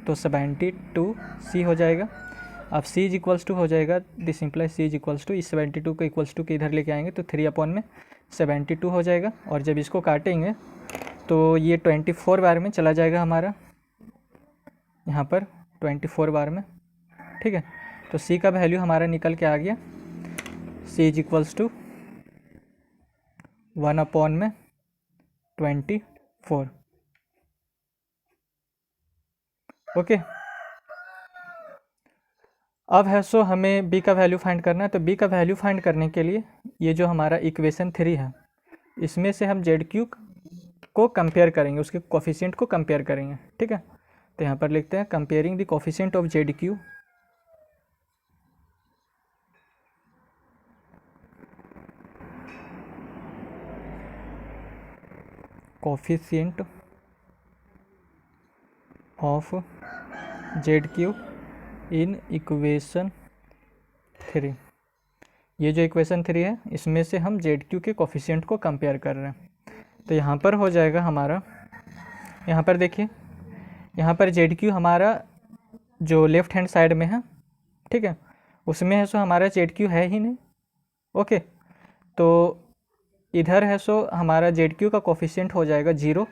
तो 72 c हो जाएगा। अब c इज इक्वल्स टू हो जाएगा, this implies c is equals to, इस 72 को इक्वल्स टू के इधर लेके आएंगे तो 3/72 हो जाएगा, और जब इसको काटेंगे तो ये 24 बार में चला जाएगा हमारा, यहाँ पर 24 बार में, ठीक है। तो c का वैल्यू हमारा निकल के आ गया, c is equals to 1/24, okay. अब है सो हमें b का वैल्यू फाइंड करना है। तो b का वैल्यू फाइंड करने के लिए ये जो हमारा इक्वेशन 3 है इसमें से हम ZQ को कंपेयर करेंगे, उसके कोफिशिएंट को कंपेयर करेंगे, ठीक है। तो यहाँ पर लिखते हैं comparing the coefficient of ZQ, coefficient of ZQ in equation 3। ये जो इक्वेशन 3 है इसमें से हम ZQ के कोफिशिएंट को कंपेयर कर रहे हैं। तो यहाँ पर हो जाएगा हमारा यहाँ पर देखिए, यहाँ पर जेड क्यू हमारा जो लेफ्ट हैंड साइड में है, ठीक है, उसमें है सो हमारा जेड क्यू है ही नहीं। ओके, तो इधर है सो हमारा जेड क्यू का कोफिशिएंट हो जाएगा 0,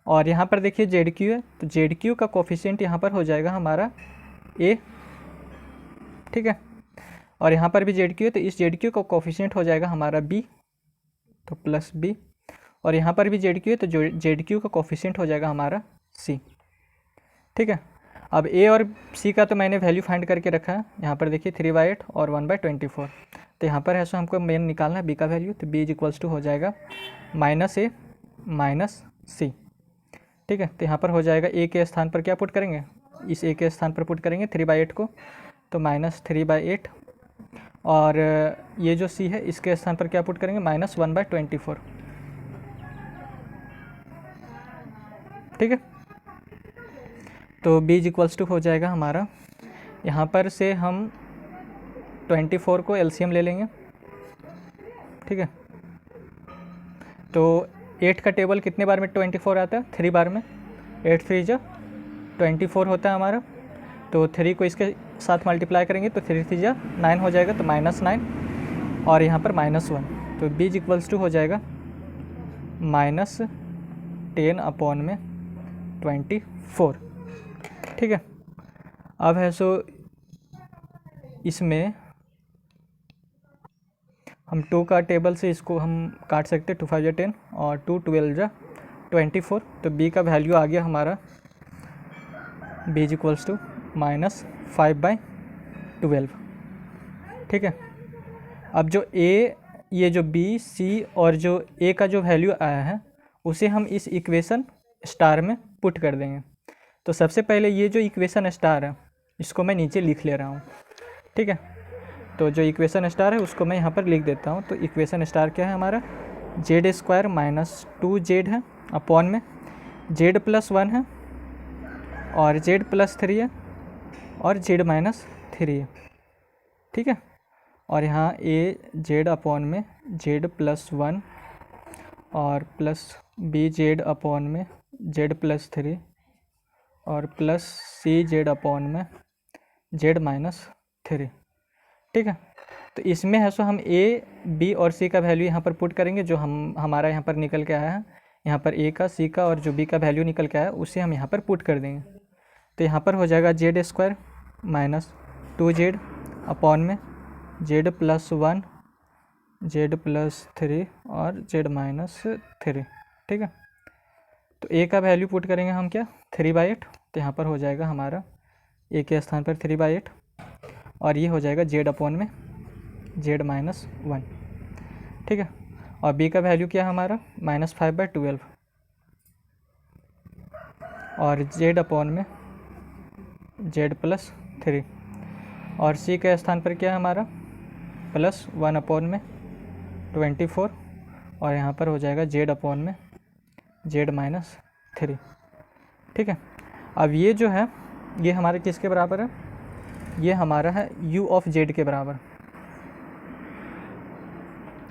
और यहाँ पर देखिए जेड क्यू है, तो जेड क्यू का कोफिशिएंट यहाँ पर हो जाएगा हमारा ए, ठीक है, और यहाँ पर भी जेड क्यू है, तो इस जेड क्यू का कोफिशिएंट हो जाएगा हमारा बी, तो प्लस बी, और यहाँ पर भी जेड क्यू है, तो जो जेड क्यू का कोफिशिएंट हो जाएगा हमारा सी, ठीक है। अब ए और सी का तो मैंने वैल्यू फाइंड करके रखा है, यहाँ पर देखिए 3/8 और 1/24, तो यहाँ पर है सो हमको मेन निकालना है बी का वैल्यू, तो बी = हो जाएगा -a -c, ठीक है। तो यहाँ पर हो जाएगा ए के स्थान पर क्या पुट करेंगे, इस ए के स्थान पर पुट करेंगे 3/8 को, तो -3/8, और ये जो सी है इसके स्थान पर क्या पुट करेंगे, -1/24, ठीक है। तो b = हो जाएगा हमारा, यहाँ पर से हम 24 को एलसीएम ले लेंगे, ठीक है। तो 8 का टेबल कितने बार में 24 आता है, 3 बार में, 8 3 जा 24 होता है हमारा, तो 3 को इसके साथ मल्टीप्लाई करेंगे तो 3 3 जा 9 हो जाएगा, तो -9, और यहाँ पर -1, तो b = हो जाएगा -10/24, ठीक है। अब है सो इसमें हम 2 का टेबल से इसको हम काट सकते हैं, 2 5 10 और 2 12 जा 24, तो b का वैल्यू आ गया हमारा, b = -5/12, ठीक है। अब जो a, ये जो b c और जो a का जो वैल्यू आया है उसे हम इस इक्वेशन स्टार में पुट कर देंगे। तो सबसे पहले ये जो इक्वेशन स्टार है इसको मैं नीचे लिख ले रहा हूँ, ठीक है। तो जो इक्वेशन स्टार है उसको मैं यहाँ पर लिख देता हूँ। तो इक्वेशन स्टार क्या है हमारा, z² - 2z है अपॉन में z + 1 है और z + 3 है और z - 3 है, ठीक है। और यहाँ az अपॉन में z + 1 और प्लस bz अपॉन में z + 3 और प्लस cz अपॉन में z - 3, ठीक है। तो इसमें है सो हम a, b और c का वैल्यू यहाँ पर पुट करेंगे, जो हमारा यहाँ पर निकल के आया है, यहाँ पर a का, c का और जो b का वैल्यू निकल के आया है उसे हम यहाँ पर पुट कर देंगे। तो यहाँ पर हो जाएगा z² - 2z अपॉन में z + 1 z + 3 और z - 3, ठीक है। तो a का वैल्यू पुट करेंगे हम क्या, 3/8, तो यहाँ पर हो जाएगा हमारा a के स्थान पर 3/8 और ये हो जाएगा z अपॉन में z - 1, ठीक है। और b का वैल्यू क्या है हमारा, -5/12 और z अपॉन में z + 3, और c के स्थान पर क्या है हमारा, +1 अपॉन में 24 और यहाँ पर हो जाएगा z अपॉन में z - 3, ठीक है। अब ये जो है ये हमारे किसके बराबर है, ये हमारा है u ऑफ z के बराबर।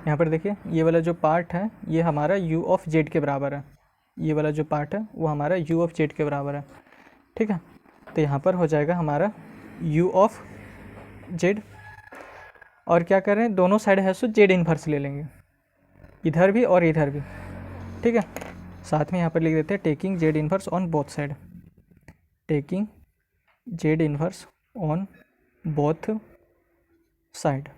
यहाँ पर देखिए ये वाला जो पार्ट है ये हमारा u ऑफ z के बराबर है, ये वाला जो पार्ट है वो हमारा u ऑफ z के बराबर है, ठीक है। तो यहाँ पर हो जाएगा हमारा u ऑफ z, और क्या कर रहे हैं, दोनों साइड है सो z इन्वर्स ले लेंगे, इधर भी और इधर भी, ठीक है। साथ में यहाँ पर लिख देते हैं taking z inverse on both side, taking z inverse on both side.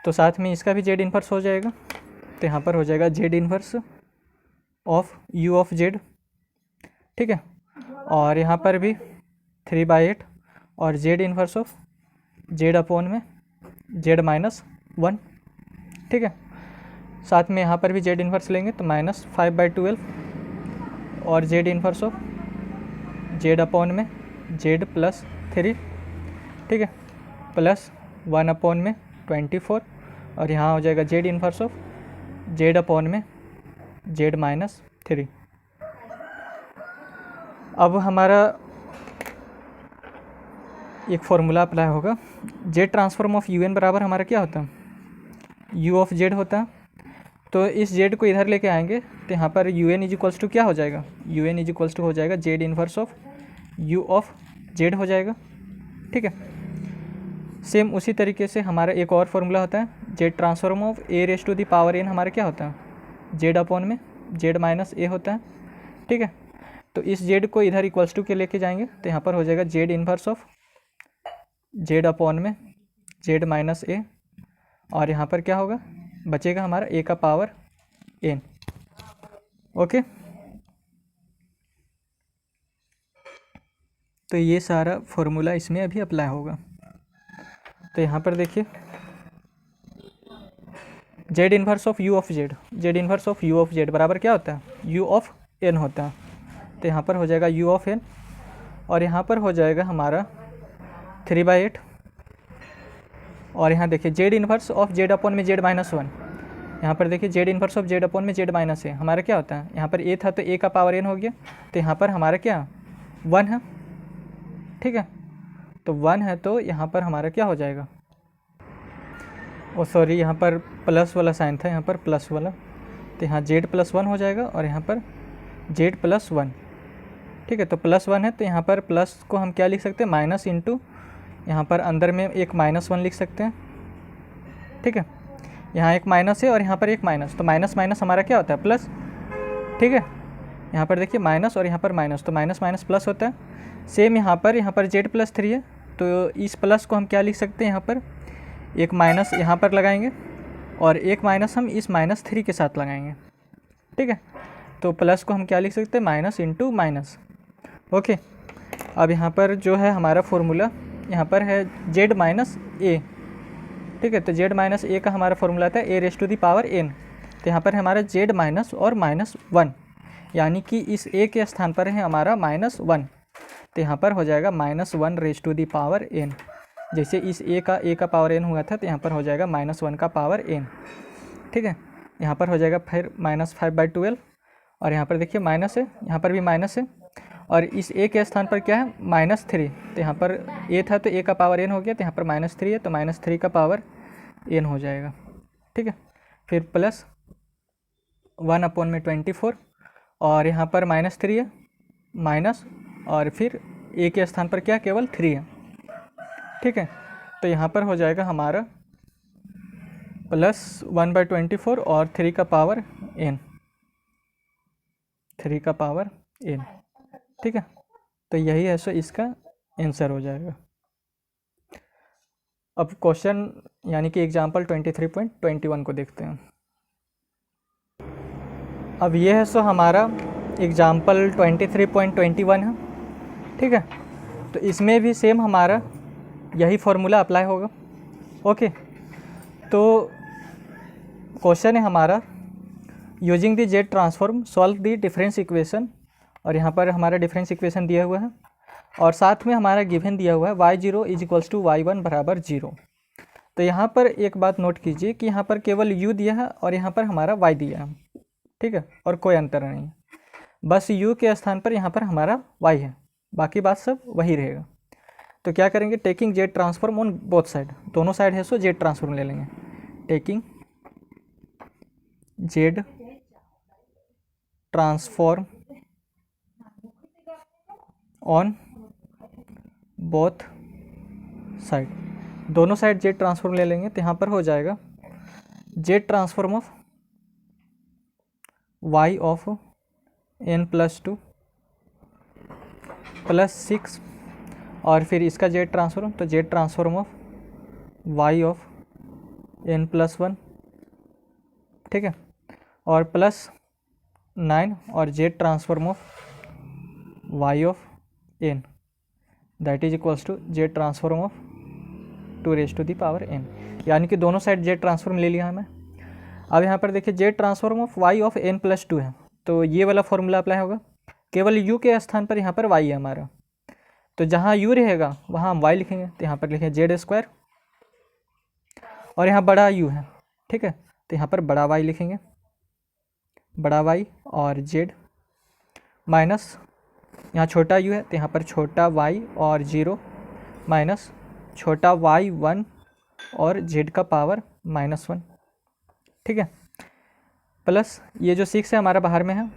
तो साथ में इसका भी z इन्वर्स हो जाएगा, तो यहाँ पर हो जाएगा z inverse of u of z, ठीक है। और यहाँ पर भी 3/8 और z inverse of z upon में z - 1, ठीक है। साथ में यहाँ पर भी z इन्वर्स लेंगे तो -5/12 और z inverse of z upon में z + 3, ठीक है, +1 अपॉन में 24 और यहाँ हो जाएगा z inverse of z upon में z - 3। अब हमारा एक फॉर्मूला अप्लाई होगा, z ट्रांसफॉर्म ऑफ un बराबर हमारा क्या होता है, u ऑफ z होता है, तो इस जेड को इधर लेके आएंगे तो यहाँ पर u n is equals to क्या हो जाएगा, u n is equals to हो जाएगा Z inverse of u of Z हो जाएगा। ठीक है, सेम उसी तरीके से हमारा एक और फॉर्मूला होता है Z transform of A raise to the power N, हमारा क्या होता है जेड अपॉन में जेड माइनस ए होता है। ठीक है, तो इस जेड को इधर इक्वल्स टू के लेके जाएंगे तो यहाँ पर हो जाएगा Z inverse of Z upon में जेड माइनस ए, और यहाँ पर क्या होगा बचेगा हमारा ए का पावर एन। ओके, तो ये सारा फॉर्मूला इसमें अभी अप्लाई होगा। तो यहाँ पर देखिए Z inverse of u of Z, Z inverse of u of z बराबर क्या होता है यू ऑफ एन होता है। तो यहाँ पर हो जाएगा यू ऑफ एन, और यहाँ पर हो जाएगा हमारा 3/8, और यहाँ देखिए Z inverse of Z upon में जेड माइनस वन, यहाँ पर देखिए Z inverse of Z upon में जेड माइनस ए, हमारा क्या होता है यहाँ पर ए था तो ए का पावर एन हो गया, तो यहाँ पर हमारा क्या 1 है। ठीक है, तो 1 है तो यहाँ पर हमारा क्या हो जाएगा, ओ सॉरी यहाँ पर प्लस वाला साइन था, यहाँ पर प्लस वाला, तो यहाँ जेड प्लस 1 हो जाएगा और यहाँ पर जेड प्लस 1। ठीक है, तो प्लस 1 है तो यहाँ पर प्लस को हम क्या लिख सकते हैं माइनस इंटू, यहाँ पर अंदर में एक -1 लिख सकते हैं। ठीक है, यहाँ एक माइनस है और यहाँ पर एक माइनस, तो माइनस माइनस हमारा क्या होता है प्लस। ठीक है, यहाँ पर देखिए माइनस और यहाँ पर माइनस, तो माइनस माइनस प्लस होता है। सेम यहाँ पर जेड प्लस 3 है तो इस प्लस को हम क्या लिख सकते हैं, यहाँ पर एक माइनस यहाँ पर लगाएंगे और एक माइनस हम इस -3 के साथ लगाएंगे। ठीक है, तो प्लस को हम क्या लिख सकते हैं माइनस इंटू माइनस। ओके, अब यहाँ पर जो है हमारा फॉर्मूला यहाँ पर है जेड माइनस ए। ठीक है, तो जेड माइनस ए का हमारा फॉर्मूला था A raise to the power N, तो यहाँ पर है हमारा जेड माइनस और -1, यानी कि इस ए के स्थान पर है हमारा -1, तो यहाँ पर हो जाएगा -1 raise to the power n. जैसे इस ए का पावर एन हुआ था तो यहाँ पर हो जाएगा -1 का पावर एन। ठीक है, यहाँ पर हो जाएगा फिर -5/12, और यहाँ पर देखिए माइनस है, यहाँ पर भी माइनस है, और इस ए के स्थान पर क्या है -3, तो यहाँ पर ए था तो ए का पावर एन हो गया, तो यहाँ पर -3 है तो -3 का पावर एन हो जाएगा। ठीक है, फिर प्लस 1/24, और यहाँ पर -3 है माइनस, और फिर ए के स्थान पर क्या केवल 3 है। ठीक है, तो यहाँ पर हो जाएगा हमारा प्लस 1/24 और 3 का पावर एन, 3 का पावर एन। ठीक है, तो यही है सो इसका आंसर हो जाएगा। अब क्वेश्चन यानी कि एग्जाम्पल 23.21 को देखते हैं। अब ये है सो हमारा एग्जाम्पल 23.21 है। ठीक है, तो इसमें भी सेम हमारा यही फॉर्मूला अप्लाई होगा। ओके, तो क्वेश्चन है हमारा using the Z transform solve the difference equation, और यहाँ पर हमारा डिफरेंस इक्वेशन दिया हुआ है और साथ में हमारा गिवन दिया हुआ है y0 is equals to y1 बराबर 0। तो यहाँ पर एक बात नोट कीजिए कि यहाँ पर केवल u दिया है और यहाँ पर हमारा y दिया है। ठीक है, और कोई अंतर नहीं है, बस u के स्थान पर यहाँ पर हमारा y है, बाकी बात सब वही रहेगा। तो क्या करेंगे, taking z transform on both side, दोनों साइड है सो जेड ट्रांसफॉर्म ले लेंगे। Taking z transform on both side, दोनों साइड जेड ट्रांसफॉर्म ले लेंगे, तो यहाँ पर हो जाएगा z transform of y of n+2 +6, और फिर इसका जेड ट्रांसफॉर्म, तो z transform of y of n+1। ठीक है, और +9 और z transform of y of n, that is equals to Z transform of 2 raise to the power n, यानी कि दोनों साइड जेड ट्रांसफॉर्म ले लिया हमें। अब यहाँ पर देखिए Z transform of y of n+2 है, तो ये वाला फॉर्मूला अप्लाई होगा, केवल u के स्थान पर यहाँ पर y है हमारा, तो जहाँ u रहेगा वहाँ हम y लिखेंगे, तो यहाँ पर लिखें z², और यहाँ बड़ा u है। ठीक है, तो यहाँ पर बड़ा y लिखेंगे, बड़ा y, और z माइनस यहाँ छोटा u है तो यहाँ पर छोटा y और 0 माइनस छोटा y 1 और z का पावर -1। ठीक है, प्लस ये जो 6 है हमारा बाहर में है,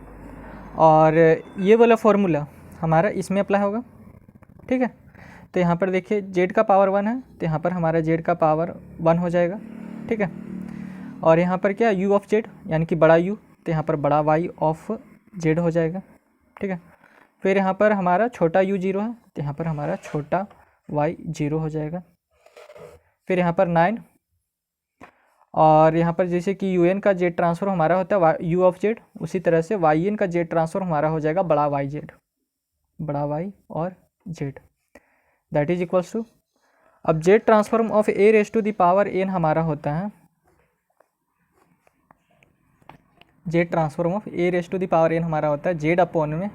और ये वाला फॉर्मूला हमारा इसमें अप्लाई होगा। ठीक है, तो यहाँ पर देखिए जेड का पावर 1 है, तो यहाँ पर हमारा जेड का पावर 1 हो जाएगा। ठीक है, और यहाँ पर क्या यू ऑफ जेड यानी कि बड़ा यू, तो यहाँ पर बड़ा वाई ऑफ जेड हो जाएगा। ठीक है, फिर यहाँ पर हमारा छोटा यू 0 है, तो यहाँ पर हमारा छोटा वाई 0 हो जाएगा। फिर यहाँ पर 9, और यहाँ पर जैसे कि यू एन का जेड ट्रांसफर हमारा होता है यू ऑफ जेड, उसी तरह से वाई एन का जेड ट्रांसफर हमारा हो जाएगा बड़ा वाई जेड, बड़ा वाई और Z, that is equals to, अब Z transform of A raise to the power N हमारा होता है, Z transform of A raise to the power N हमारा होता है जेड अपॉन में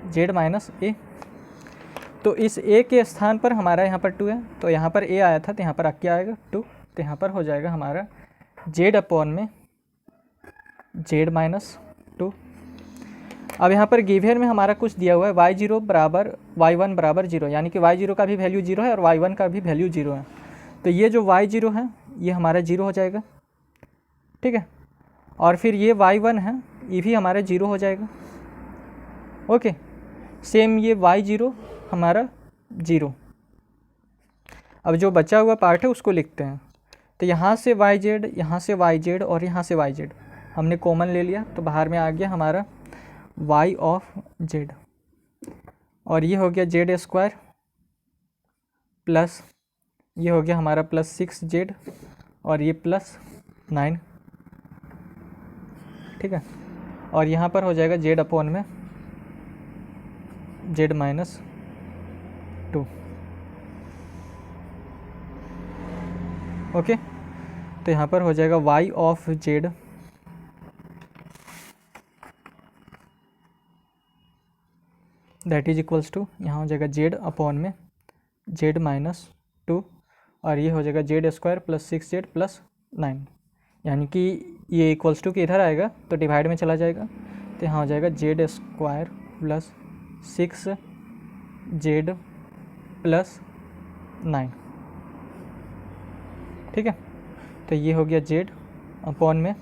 जेड माइनस ए। तो इस ए के स्थान पर हमारा यहाँ पर 2 है, तो यहाँ पर ए आया था, तो यहाँ पर क्या आएगा 2, तो यहाँ पर हो जाएगा हमारा जेड अपॉन में जेड माइनस 2। अब यहाँ पर गिवन में हमारा कुछ दिया हुआ है y0 बराबर y1 बराबर 0, यानी कि y0 का भी वैल्यू 0 है और y1 का भी वैल्यू 0 है। तो ये जो y0 है ये हमारा 0 हो जाएगा। ठीक है, और फिर ये y1 है ये भी हमारा 0 हो जाएगा। ओके, सेम ये y0 हमारा 0। अब जो बचा हुआ पार्ट है उसको लिखते हैं। तो यहाँ से yz, यहाँ से yz और यहाँ से yz हमने कॉमन ले लिया, तो बाहर में आ गया हमारा y ऑफ z, और ये हो गया जेड स्क्वायर प्लस ये हो गया हमारा प्लस 6z और ये प्लस 9। ठीक है, और यहाँ पर हो जाएगा z अपॉन में z माइनस 2। ओके, तो यहाँ पर हो जाएगा y of z that is equals to, यहाँ हो जाएगा z अपॉन में z माइनस 2, और ये हो जाएगा Z square plus 6z plus 9, यानी कि ये इक्वल्स टू के इधर आएगा तो डिवाइड में चला जाएगा, तो यहाँ हो जाएगा Z square plus 6z plus 9। ठीक है, तो ये हो गया z अपॉन में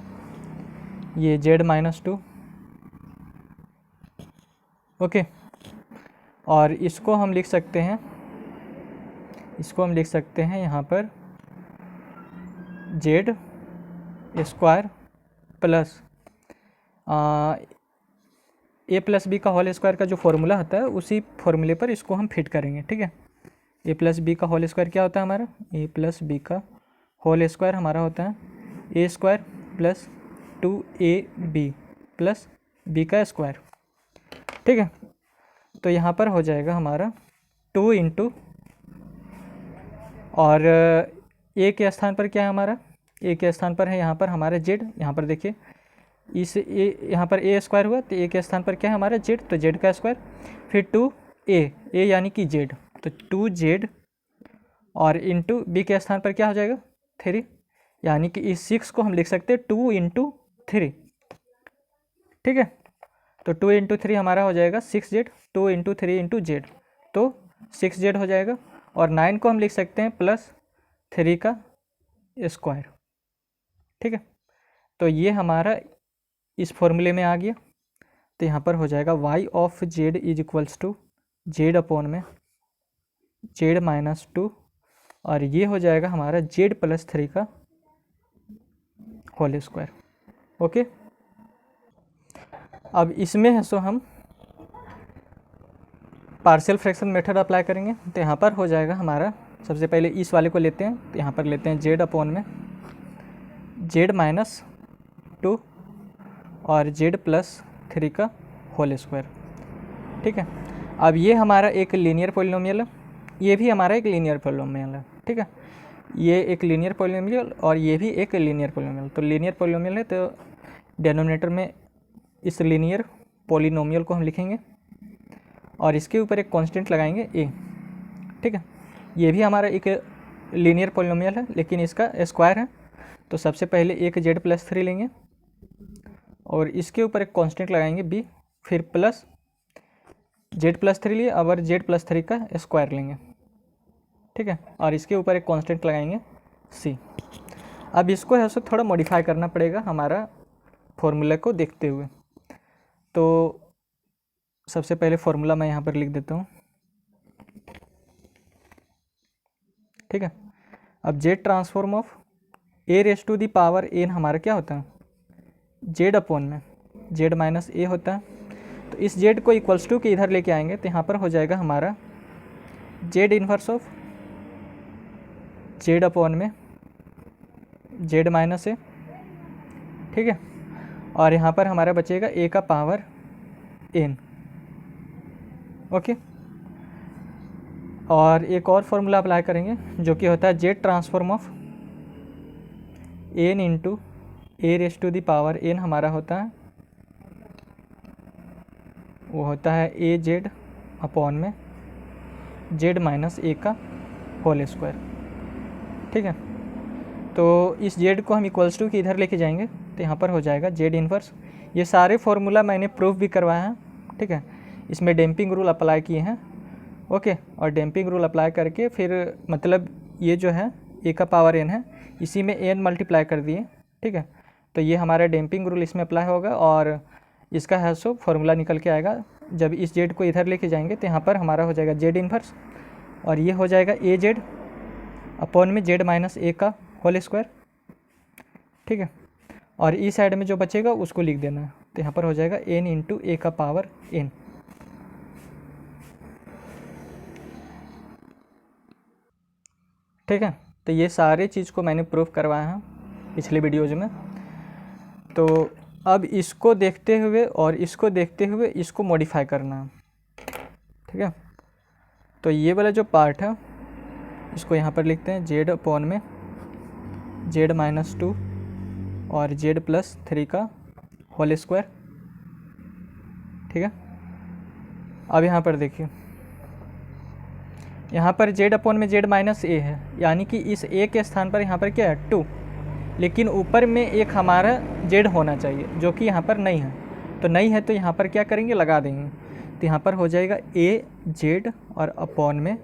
ये z माइनस 2। ओके, और इसको हम लिख सकते हैं, यहाँ पर जेड स्क्वायर प्लस ए प्लस बी का होल स्क्वायर का जो फॉर्मूला होता है उसी फॉर्मूले पर इसको हम फिट करेंगे। ठीक है, ए प्लस बी का होल स्क्वायर क्या होता है हमारा, ए प्लस बी का होल स्क्वायर हमारा होता है ए square plus 2ab plus B का स्क्वायर। ठीक है, तो यहाँ पर हो जाएगा हमारा 2 इंटू, और ए के स्थान पर क्या है हमारा, ए के स्थान पर है यहाँ पर हमारा जेड, यहाँ पर देखिए इस ए यहाँ पर ए स्क्वायर हुआ, तो ए के स्थान पर क्या है हमारा जेड, तो जेड का स्क्वायर, फिर 2a यानी कि जेड, तो 2z, और इंटू बी के स्थान पर क्या हो जाएगा 3, यानी कि इस 6 को हम लिख सकते हैं 2 इंटू 3। ठीक है, तो 2 इंटू 3 हमारा हो जाएगा 6z, 2 इंटू 3 इंटू जेड, तो 6z हो जाएगा, और 9 को हम लिख सकते हैं प्लस 3 का स्क्वायर। ठीक है, तो ये हमारा इस फॉर्मूले में आ गया, तो यहाँ पर हो जाएगा y of z is equals to z upon में जेड माइनस 2, और ये हो जाएगा हमारा z प्लस 3 का होल स्क्वायर। ओके, अब इसमें है सो हम पार्शियल फ्रैक्शन मेथड अप्लाई करेंगे, तो यहाँ पर हो जाएगा हमारा, सबसे पहले इस वाले को लेते हैं, तो यहाँ पर लेते हैं z अपॉन में z माइनस 2 और z प्लस 3 का होल स्क्वायर। ठीक है, अब ये हमारा एक लीनियर पॉलिनोमियल है, ये भी हमारा एक लीनियर पॉलिनोमियल है। ठीक है, ये एक लीनियर पॉलिनोमियल और ये भी एक लीनियर पॉलिनोमियल, तो लीनियर पॉलिनोमियल है तो डिनोमिनेटर में इस लीनियर पॉलिनोमियल को हम लिखेंगे और इसके ऊपर एक कांस्टेंट लगाएंगे a। ठीक है, ये भी हमारा एक लीनियर पॉलिनोमियल है लेकिन इसका स्क्वायर है, तो सबसे पहले एक z प्लस 3 लेंगे और इसके ऊपर एक कांस्टेंट लगाएंगे b, फिर प्लस z प्लस 3 लिए, अब z प्लस 3 का स्क्वायर लेंगे। ठीक है, और इसके ऊपर एक कांस्टेंट लगाएंगे c। अब इसको है सो थोड़ा मॉडिफाई करना पड़ेगा हमारा फॉर्मूला को देखते हुए। तो सबसे पहले फॉर्मूला मैं यहाँ पर लिख देता हूँ, ठीक है। अब Z transform of A raise to the power N हमारा क्या होता है, जेड अपॉन में जेड माइनस ए होता है। तो इस जेड को इक्वल्स टू के इधर लेके आएंगे तो यहाँ पर हो जाएगा हमारा Z inverse of Z upon में जेड माइनस ए, ठीक है। और यहाँ पर हमारा बचेगा ए का पावर एन, ओके। और एक और फॉर्मूला अप्लाई करेंगे जो कि होता है Z transform of n into a raise to the power N हमारा होता है, वो होता है ए जेड अपॉन में जेड माइनस ए का होल स्क्वायर, ठीक है। तो इस जेड को हम इक्वल्स टू के इधर लेके जाएंगे तो यहाँ पर हो जाएगा जेड इन्वर्स। ये सारे फॉर्मूला मैंने प्रूफ भी करवाया है, ठीक है। इसमें डैम्पिंग रूल अप्लाई किए हैं, ओके। और डैम्पिंग रूल अप्लाई करके फिर मतलब ये जो है ए का पावर एन है, इसी में एन मल्टीप्लाई कर दिए, ठीक है। तो ये हमारा डैम्पिंग रूल इसमें अप्लाई होगा और इसका है सो फॉर्मूला निकल के आएगा। जब इस जेड को इधर लेके जाएंगे तो यहाँ पर हमारा हो जाएगा जेड इन्वर्स और ये हो जाएगा ए जेड अपॉन में जेड माइनस ए का होल स्क्वायर, ठीक है। और इस साइड में जो बचेगा उसको लिख देना है, तो यहाँ पर हो जाएगा एन इंटू ए का पावर एन, ठीक है। तो ये सारे चीज़ को मैंने प्रूफ करवाया है पिछले वीडियोज में। तो अब इसको देखते हुए और इसको देखते हुए इसको मॉडिफाई करना है, ठीक है। तो ये वाला जो पार्ट है इसको यहाँ पर लिखते हैं जेड अपॉन में जेड माइनस 2 और जेड प्लस 3 का होल स्क्वायर, ठीक है। अब यहाँ पर देखिए, यहाँ पर जेड अपॉन में जेड माइनस ए है, यानी कि इस ए के स्थान पर यहाँ पर क्या है 2, लेकिन ऊपर में एक हमारा जेड होना चाहिए जो कि यहाँ पर नहीं है। तो नहीं है तो यहाँ पर क्या करेंगे, लगा देंगे। तो यहाँ पर हो जाएगा ए जेड और अपॉन में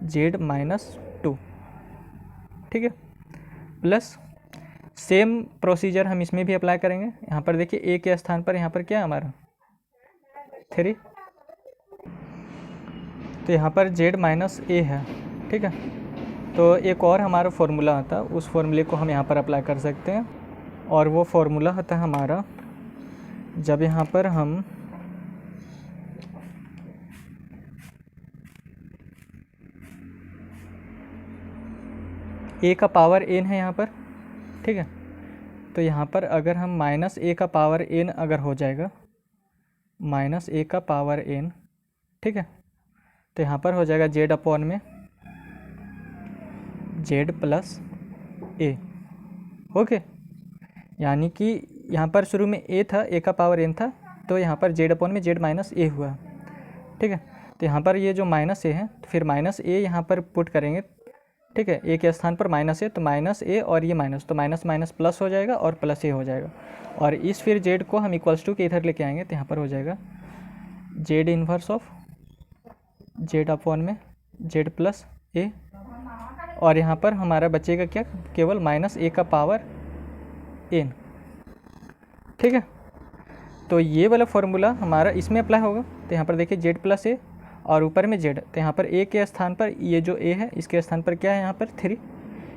जेड माइनस 2, ठीक है। प्लस सेम प्रोसीजर हम इसमें भी अप्लाई करेंगे। यहाँ पर देखिए ए के स्थान पर यहाँ पर क्या है हमारा 3, तो यहाँ पर जेड माइनस ए है, ठीक है। तो एक और हमारा फॉर्मूला आता है, उस फॉर्मूले को हम यहाँ पर अप्लाई कर सकते हैं और वो फॉर्मूला होता है हमारा जब यहाँ पर हम ए का पावर एन है यहाँ पर, ठीक है। तो यहाँ पर अगर हम माइनस ए का पावर एन अगर हो जाएगा माइनस ए का पावर एन, ठीक है। तो यहाँ पर हो जाएगा जेड अपॉन में जेड प्लस ए, ओके। यानी कि यहाँ पर शुरू में ए था, ए का पावर एन था, तो यहाँ पर जेड अपॉन में जेड माइनस ए हुआ, ठीक है। तो यहाँ पर ये जो माइनस ए है तो फिर माइनस ए यहाँ पर पुट करेंगे, ठीक है। ए के स्थान पर माइनस ए, तो माइनस ए और ये माइनस, तो माइनस माइनस प्लस हो जाएगा और प्लस ए हो जाएगा। और इस फिर जेड को हम इक्वल्स टू के इधर लेके आएंगे तो यहाँ पर हो जाएगा Z inverse of Z upon में जेड प्लस ए, और यहाँ पर हमारा बचेगा क्या, केवल माइनस ए का पावर एन, ठीक है। तो ये वाला फॉर्मूला हमारा इसमें अप्लाई होगा। तो यहाँ पर देखिए जेड प्लस ए और ऊपर में जेड, तो यहाँ पर ए के स्थान पर ये जो ए है इसके स्थान पर क्या है यहाँ पर 3,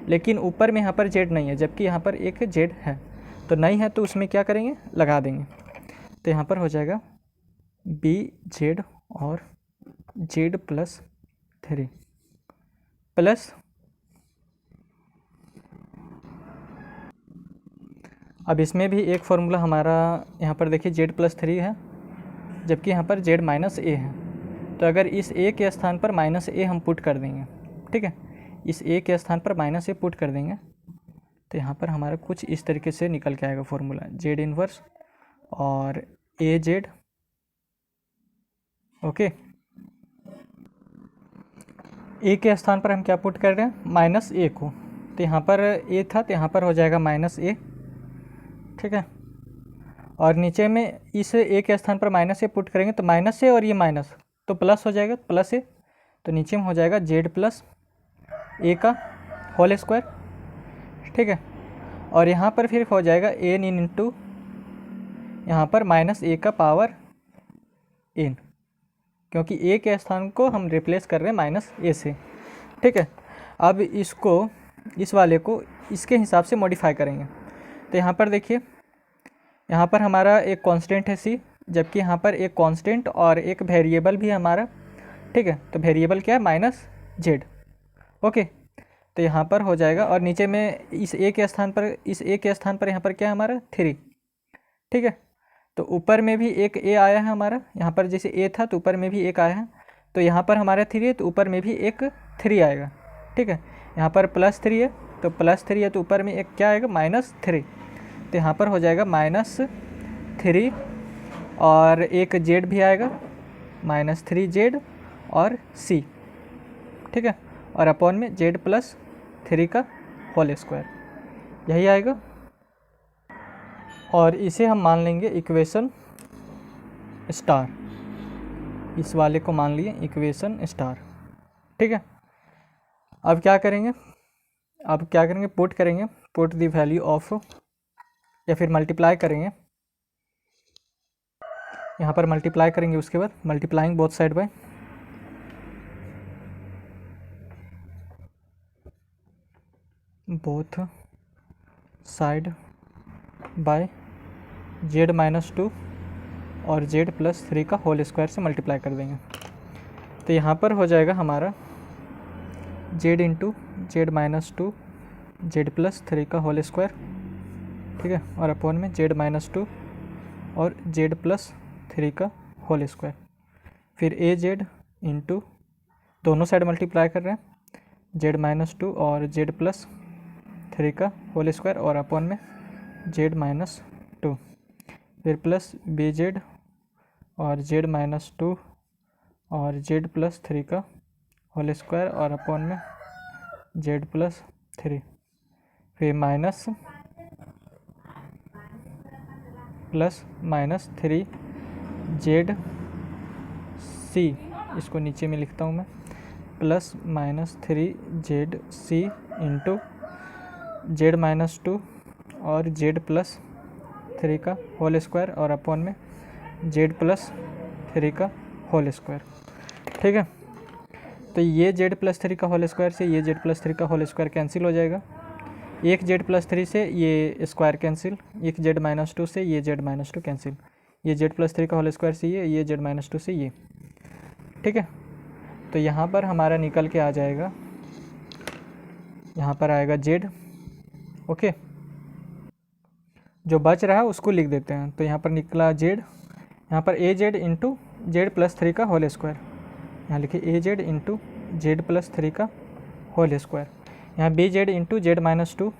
लेकिन ऊपर में यहाँ पर जेड नहीं है, जबकि यहाँ पर एक जेड है। तो नहीं है तो उसमें क्या करेंगे, लगा देंगे। तो यहाँ पर हो जाएगा बी जेड और जेड प्लस 3 प्लस अब इसमें भी एक फॉर्मूला हमारा यहाँ पर देखिए जेड प्लस 3 है, जबकि यहाँ पर जेड माइनस ए है। तो अगर इस ए के स्थान पर माइनस ए हम पुट कर देंगे, ठीक है, इस ए के स्थान पर माइनस ए पुट कर देंगे तो यहाँ पर हमारा कुछ इस तरीके से निकल के आएगा फॉर्मूला जेड इन्वर्स और ए जेड, ओके। ए के स्थान पर हम क्या पुट कर रहे हैं, माइनस ए को, तो यहाँ पर ए था तो यहाँ पर हो जाएगा माइनस ए, ठीक है। और नीचे में इस ए के स्थान पर माइनस ए पुट करेंगे तो माइनस ए और ये माइनस तो प्लस हो जाएगा, प्लस ए, तो नीचे में हो जाएगा जेड प्लस ए का होल स्क्वायर, ठीक है। और यहाँ पर फिर हो जाएगा एन इंटू यहाँ पर माइनस ए का पावर n, क्योंकि ए के स्थान को हम रिप्लेस कर रहे हैं माइनस ए से। ठीक है, अब इसको, इस वाले को इसके हिसाब से मॉडिफाई करेंगे। तो यहाँ पर देखिए, यहाँ पर हमारा एक कांस्टेंट है c, जबकि यहाँ पर एक कांस्टेंट और एक वेरिएबल भी है हमारा। ठीक है, तो वेरिएबल क्या है, माइनस जेड। ओके, तो यहाँ पर हो जाएगा, और नीचे में इस ए के स्थान पर, इस ए के स्थान पर यहाँ पर क्या है हमारा 3। ठीक है, तो ऊपर में भी एक ए आया है हमारा, यहाँ पर जैसे ए था तो ऊपर में भी एक आया है, तो यहाँ पर हमारा 3 है तो ऊपर में भी एक 3 आएगा। ठीक है, यहाँ पर +3 है तो +3 है तो ऊपर में एक क्या आएगा, -3। तो यहाँ पर हो जाएगा -3 और एक जेड भी आएगा, -3 जेड और सी। ठीक है, और अपॉन में जेड प्लस 3 का होल स्क्वायर, यही आएगा। और इसे हम मान लेंगे इक्वेशन स्टार, इस वाले को मान लिए इक्वेशन स्टार। ठीक है, अब क्या करेंगे, पुट करेंगे, पुट द वैल्यू ऑफ, या फिर मल्टीप्लाई करेंगे, यहाँ पर मल्टीप्लाई करेंगे, उसके बाद multiplying both side by z-2 और z+3 का होल स्क्वायर से मल्टीप्लाई कर देंगे। तो यहाँ पर हो जाएगा हमारा z × z-2 z+3 का होल स्क्वायर। ठीक है, और अपॉन में z-2 और z+3 का होल स्क्वायर, फिर az इंटू, दोनों साइड मल्टीप्लाई कर रहे हैं, z-2 और z+3 का होल स्क्वायर, और अपॉन में z-2, फिर प्लस bz और z-2 और z+3 का होल स्क्वायर, और अपॉन में z+3, फिर माइनस प्लस -3 जेड सी, इसको नीचे में लिखता हूँ मैं, plus -3 Z C into z-2 और z+3 का होल स्क्वायर, और अपॉन में z+3 का होल स्क्वायर। ठीक है, तो ये z+3 का होल स्क्वायर से ये z+3 का होल स्क्वायर कैंसिल हो जाएगा, एक z+3 से ये स्क्वायर कैंसिल, एक z-2 से ये z-2 कैंसिल, ये z+3 का होल स्क्वायर से ये z-2 से ये। ठीक है, तो यहाँ पर हमारा निकल के आ जाएगा, यहाँ पर आएगा z। ओके, जो बच रहा है उसको लिख देते हैं, तो यहाँ पर निकला z, यहाँ पर az इंटू z+3 का होल स्क्वायर, यहाँ लिखिए az इंटू z+3 का होल स्क्वायर, यहाँ bz इंटू z-2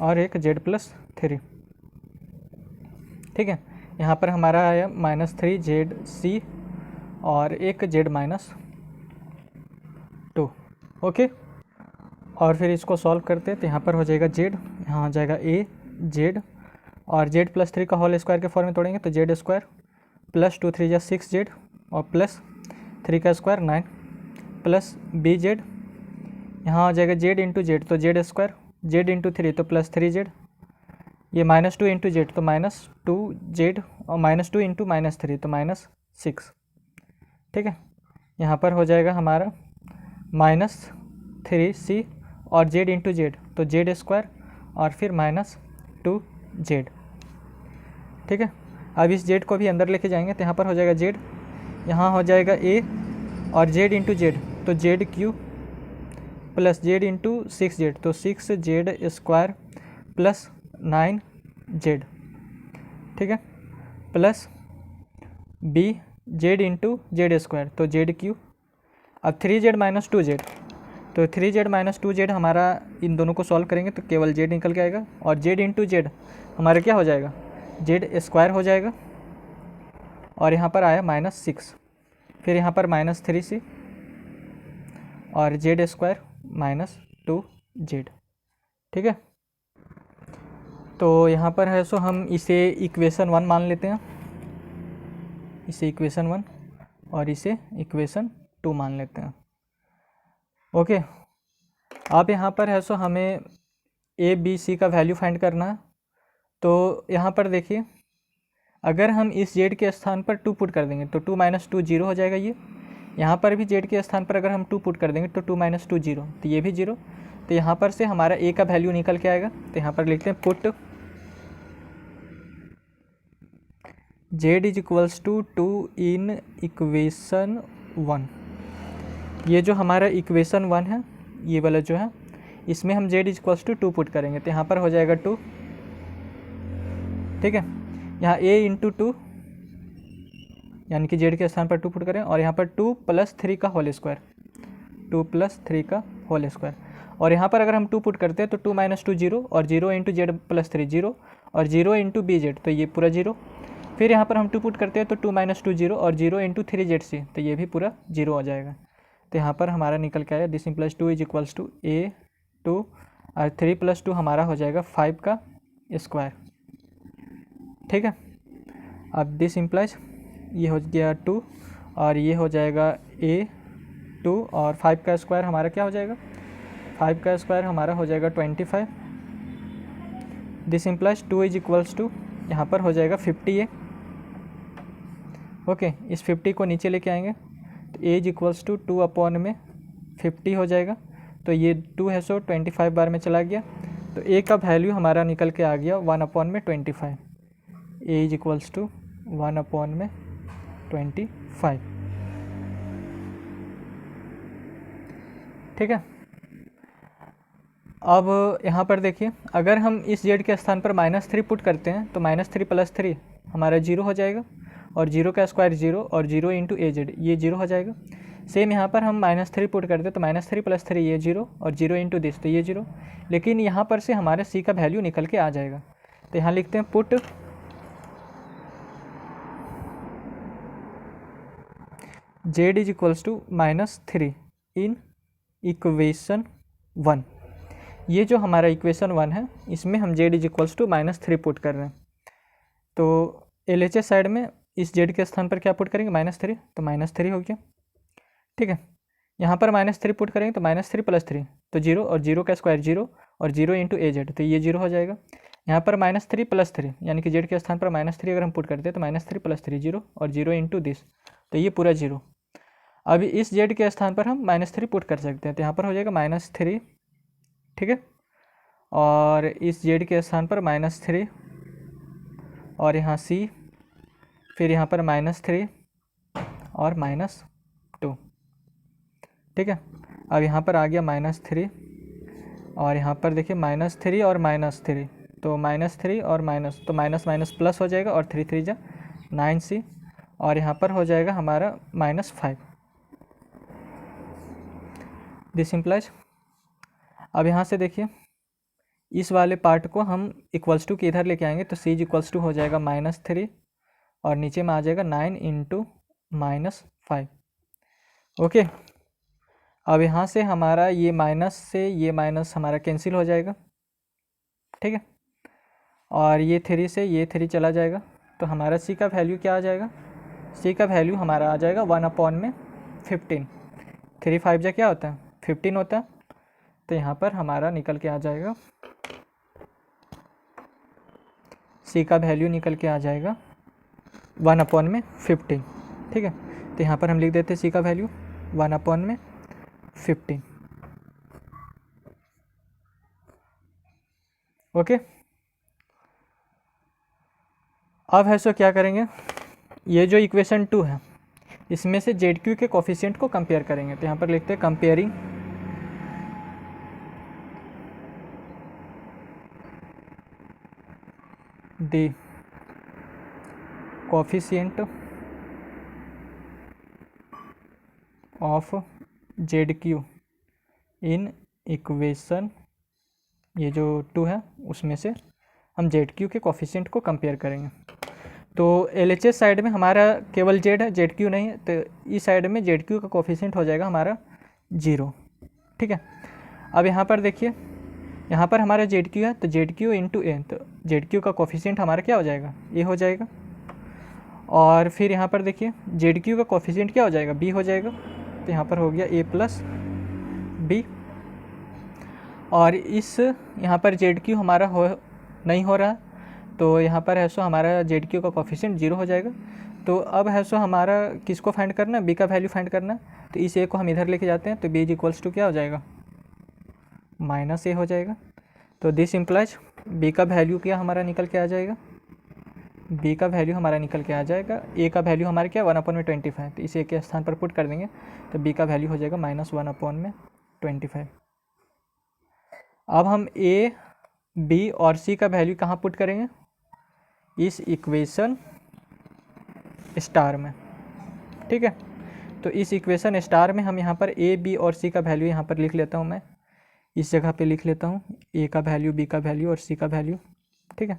और एक z+3। ठीक है, यहाँ पर हमारा आया -3 जेड सी और एक z-2। ओके, और फिर इसको सॉल्व करते हैं, तो यहाँ पर हो जाएगा z, यहाँ हो जाएगा a z, और z+3 का होल स्क्वायर के फॉर्म में तोड़ेंगे तो z² प्लस 2 3 6 जेड और प्लस 3 का स्क्वायर 9 प्लस bz, यहाँ हो जाएगा z इंटू जेड तो z², z इंटू 3 तो +3z, ये -2 इंटू जेड तो -2z, और -2 इंटू -3 तो -6। ठीक है, यहाँ पर हो जाएगा हमारा -3c और z इंटू जेड तो z² और फिर -2z। ठीक है, अब इस z को भी अंदर लेके जाएंगे तो यहाँ पर हो जाएगा z, यहाँ हो जाएगा a और z इंटू जेड तो z³ plus z into 6z तो 6z² प्लस 9z। ठीक है, प्लस z इंटू z² तो z³, अब 3z - 2z तो 3z - 2z हमारा, इन दोनों को सॉल्व करेंगे तो केवल z निकल के आएगा, और z इंटू जेड हमारा क्या हो जाएगा, z² हो जाएगा, और यहाँ पर आया -6, फिर यहाँ पर -3c और z² -2z। ठीक है, तो यहाँ पर है सो हम इसे इक्वेशन 1 मान लेते हैं, इसे इक्वेशन 1 और इसे इक्वेशन 2 मान लेते हैं। ओके, अब यहाँ पर है सो हमें a b c का वैल्यू फाइंड करना है, तो यहाँ पर देखिए, अगर हम इस जेड के स्थान पर 2 पुट कर देंगे तो 2 - 2 0 हो जाएगा ये। यहाँ पर भी जेड के स्थान पर अगर हम 2 पुट कर देंगे तो 2 - 2 0, तो ये भी 0। तो यहाँ पर से हमारा ए का वैल्यू निकल के आएगा। तो यहाँ पर लिखते हैं put z is equals to 2 in equation 1। ये जो हमारा इक्वेशन 1 है, ये वाला जो है, इसमें हम z is equals to 2 put करेंगे। तो यहाँ पर हो जाएगा 2, ठीक है। यहाँ a इंटू 2 यानी कि जेड के स्थान पर 2 पुट करें, और यहाँ पर 2 + 3 का होल स्क्वायर, 2 + 3 का होल स्क्वायर। और यहाँ पर अगर हम 2 पुट करते हैं तो 2 - 2 0, और 0 इंटू जेड + 3 0, और 0 इंटू बी जेड, तो ये पूरा 0। फिर यहाँ पर हम 2 पुट करते हैं तो 2 - 2 0, और 0 इंटू 3 जेड सी, तो ये भी पूरा 0 हो जाएगा। तो यहाँ पर हमारा निकल के आया this implies 2 is equals to a2, और 3 + 2 हमारा हो जाएगा 5 का स्क्वायर, ठीक है। अब दिस इम्प्लाइज ये हो गया 2, और ये हो जाएगा a2, और 5 का स्क्वायर हमारा क्या हो जाएगा, 5 का स्क्वायर हमारा हो जाएगा 25। This implies 2 is equals to, यहाँ पर हो जाएगा 50a। ओके, इस 50 को नीचे लेके आएंगे तो a इज इक्वल्स टू 2/50 हो जाएगा। तो ये 2 है, सो 25 बार में चला गया, तो a का वैल्यू हमारा निकल के आ गया 1/25। a इज इक्वल्स टू 1/25, ठीक है। अब यहाँ पर देखिए, अगर हम इस जेड के स्थान पर -3 पुट करते हैं तो -3 + 3 हमारा 0 हो जाएगा, और 0 का स्क्वायर 0, और 0 इंटू ए जेड, ये 0 हो जाएगा। सेम यहाँ पर हम -3 पुट करते हैं तो -3 + 3 ये 0, और 0 इंटू दिस, तो ये 0। लेकिन यहाँ पर से हमारे सी का वैल्यू निकल के आ जाएगा। तो यहाँ लिखते हैं put z is equals to -3 in equation 1। ये जो हमारा इक्वेशन 1 है, इसमें हम z is equals to -3 put कर रहे हैं। तो LHS साइड में इस जेड के स्थान पर क्या पुट करेंगे, -3, तो -3 हो गया, ठीक है। यहाँ पर -3 पुट करेंगे तो -3 + 3 तो 0, और 0 का स्क्वायर 0, और 0 इंटू ए जेड, तो ये 0 हो जाएगा। यहाँ पर -3 + 3 यानी कि जेड के स्थान पर -3 अगर हम पुट करते हैं तो -3 + 3 0, और 0 इंटू दिस, तो ये पूरा 0। अब इस जेड के स्थान पर हम -3 पुट कर सकते हैं, तो यहाँ पर हो जाएगा -3, ठीक है। और इस जेड के स्थान पर -3, और यहाँ सी, फिर यहाँ पर -3 और -2, ठीक है। अब यहाँ पर आ गया -3, और यहाँ पर देखिए -3 और -3, तो -3 और माइनस, तो माइनस माइनस प्लस हो जाएगा, और 3 3 जा 9c, और यहाँ पर हो जाएगा हमारा -5। दिस इम्प्लाइज, अब यहाँ से देखिए इस वाले पार्ट को हम इक्वल्स टू के इधर लेके आएंगे, तो c इज इक्वल्स टू हो जाएगा -3, और नीचे में आ जाएगा 9 इंटू -5। ओके, अब यहाँ से हमारा ये माइनस से ये माइनस हमारा कैंसिल हो जाएगा, ठीक है। और ये 3 से ये 3 चला जाएगा, तो हमारा c का वैल्यू क्या आ जाएगा, c का वैल्यू हमारा आ जाएगा 1/15। 3 5 जा क्या होता है, 15 होता है। तो यहाँ पर हमारा निकल के आ जाएगा, c का वैल्यू निकल के आ जाएगा 1/15, ठीक है। तो यहाँ पर हम लिख देते हैं c का वैल्यू 1/15। ओके, अब है सो क्या करेंगे, ये जो इक्वेशन 2 है इसमें से ZQ के कोफिशिएंट को कंपेयर करेंगे। तो यहाँ पर लिखते हैं comparing the coefficient of ZQ in equation, ये जो 2 है उसमें से हम ZQ के कोफिशिएंट को कंपेयर करेंगे। तो LHS साइड में हमारा केवल Z है, ZQ नहीं है, तो इस साइड में ZQ का कोफिशिएंट हो जाएगा हमारा 0, ठीक है। अब यहाँ पर देखिए, यहाँ पर हमारा ZQ है तो ZQ इंटू ए, तो ZQ का कोफिशिएंट हमारा क्या हो जाएगा, A हो जाएगा। और फिर यहाँ पर देखिए ZQ का कोफिशिएंट क्या हो जाएगा, B हो जाएगा। तो यहाँ पर हो गया A + B, और इस यहाँ पर ZQ हमारा नहीं हो रहा, तो यहाँ पर है सो हमारा जेड क्यू का कोफिशिएंट 0 हो जाएगा। तो अब है सो हमारा किसको फाइंड करना है, बी का वैल्यू फाइंड करना है। तो इस ए को हम इधर लेके जाते हैं, तो बी इज इक्वल्स टू क्या हो जाएगा, माइनस ए हो जाएगा। तो दिस इम्प्लाइज बी का वैल्यू क्या हमारा निकल के आ जाएगा, बी का वैल्यू हमारा निकल के आ जाएगा, ए का वैल्यू हमारा क्या 1/25। तो इसे ए के स्थान पर पुट कर देंगे, तो बी का वैल्यू हो जाएगा -1/25। अब हम ए, बी और सी का वैल्यू कहाँ पुट करेंगे, इस इक्वेशन स्टार में। ठीक है, तो इस इक्वेशन स्टार में हम यहाँ पर ए, बी और सी का वैल्यू यहाँ पर लिख लेता हूँ, मैं इस जगह पे लिख लेता हूँ ए का वैल्यू, बी का वैल्यू और सी का वैल्यू। ठीक है,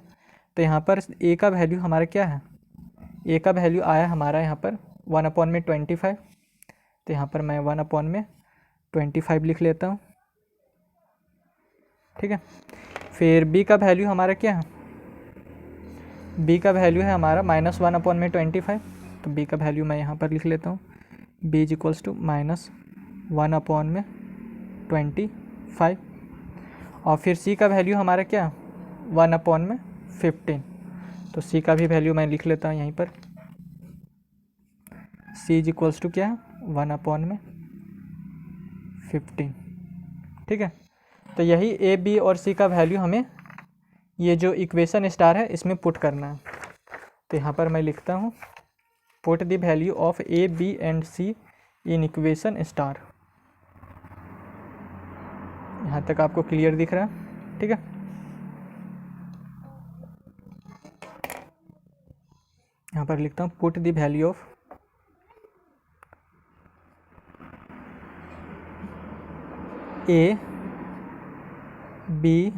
तो यहाँ पर ए का वैल्यू हमारा क्या है, ए का वैल्यू आया हमारा यहाँ पर 1/25। तो यहाँ पर मैं 1/25 लिख लेता हूँ। ठीक है, फिर बी का वैल्यू हमारा क्या है, बी का वैल्यू है हमारा -1/25। तो बी का वैल्यू मैं यहाँ पर लिख लेता हूँ, बी इज इक्वल्स टू -1/25। और फिर सी का वैल्यू हमारा क्या 1/15। तो सी का भी वैल्यू मैं लिख लेता हूँ यहीं पर, सी इज इक्वल्स टू क्या है 1/15। ठीक है, तो यही ए, बी और सी का वैल्यू हमें ये जो इक्वेशन स्टार है इसमें पुट करना है। तो यहाँ पर मैं लिखता हूँ put the value of A, B and c in equation star. यहाँ तक आपको क्लियर दिख रहा है। ठीक है, यहाँ पर लिखता हूँ put the value of A, B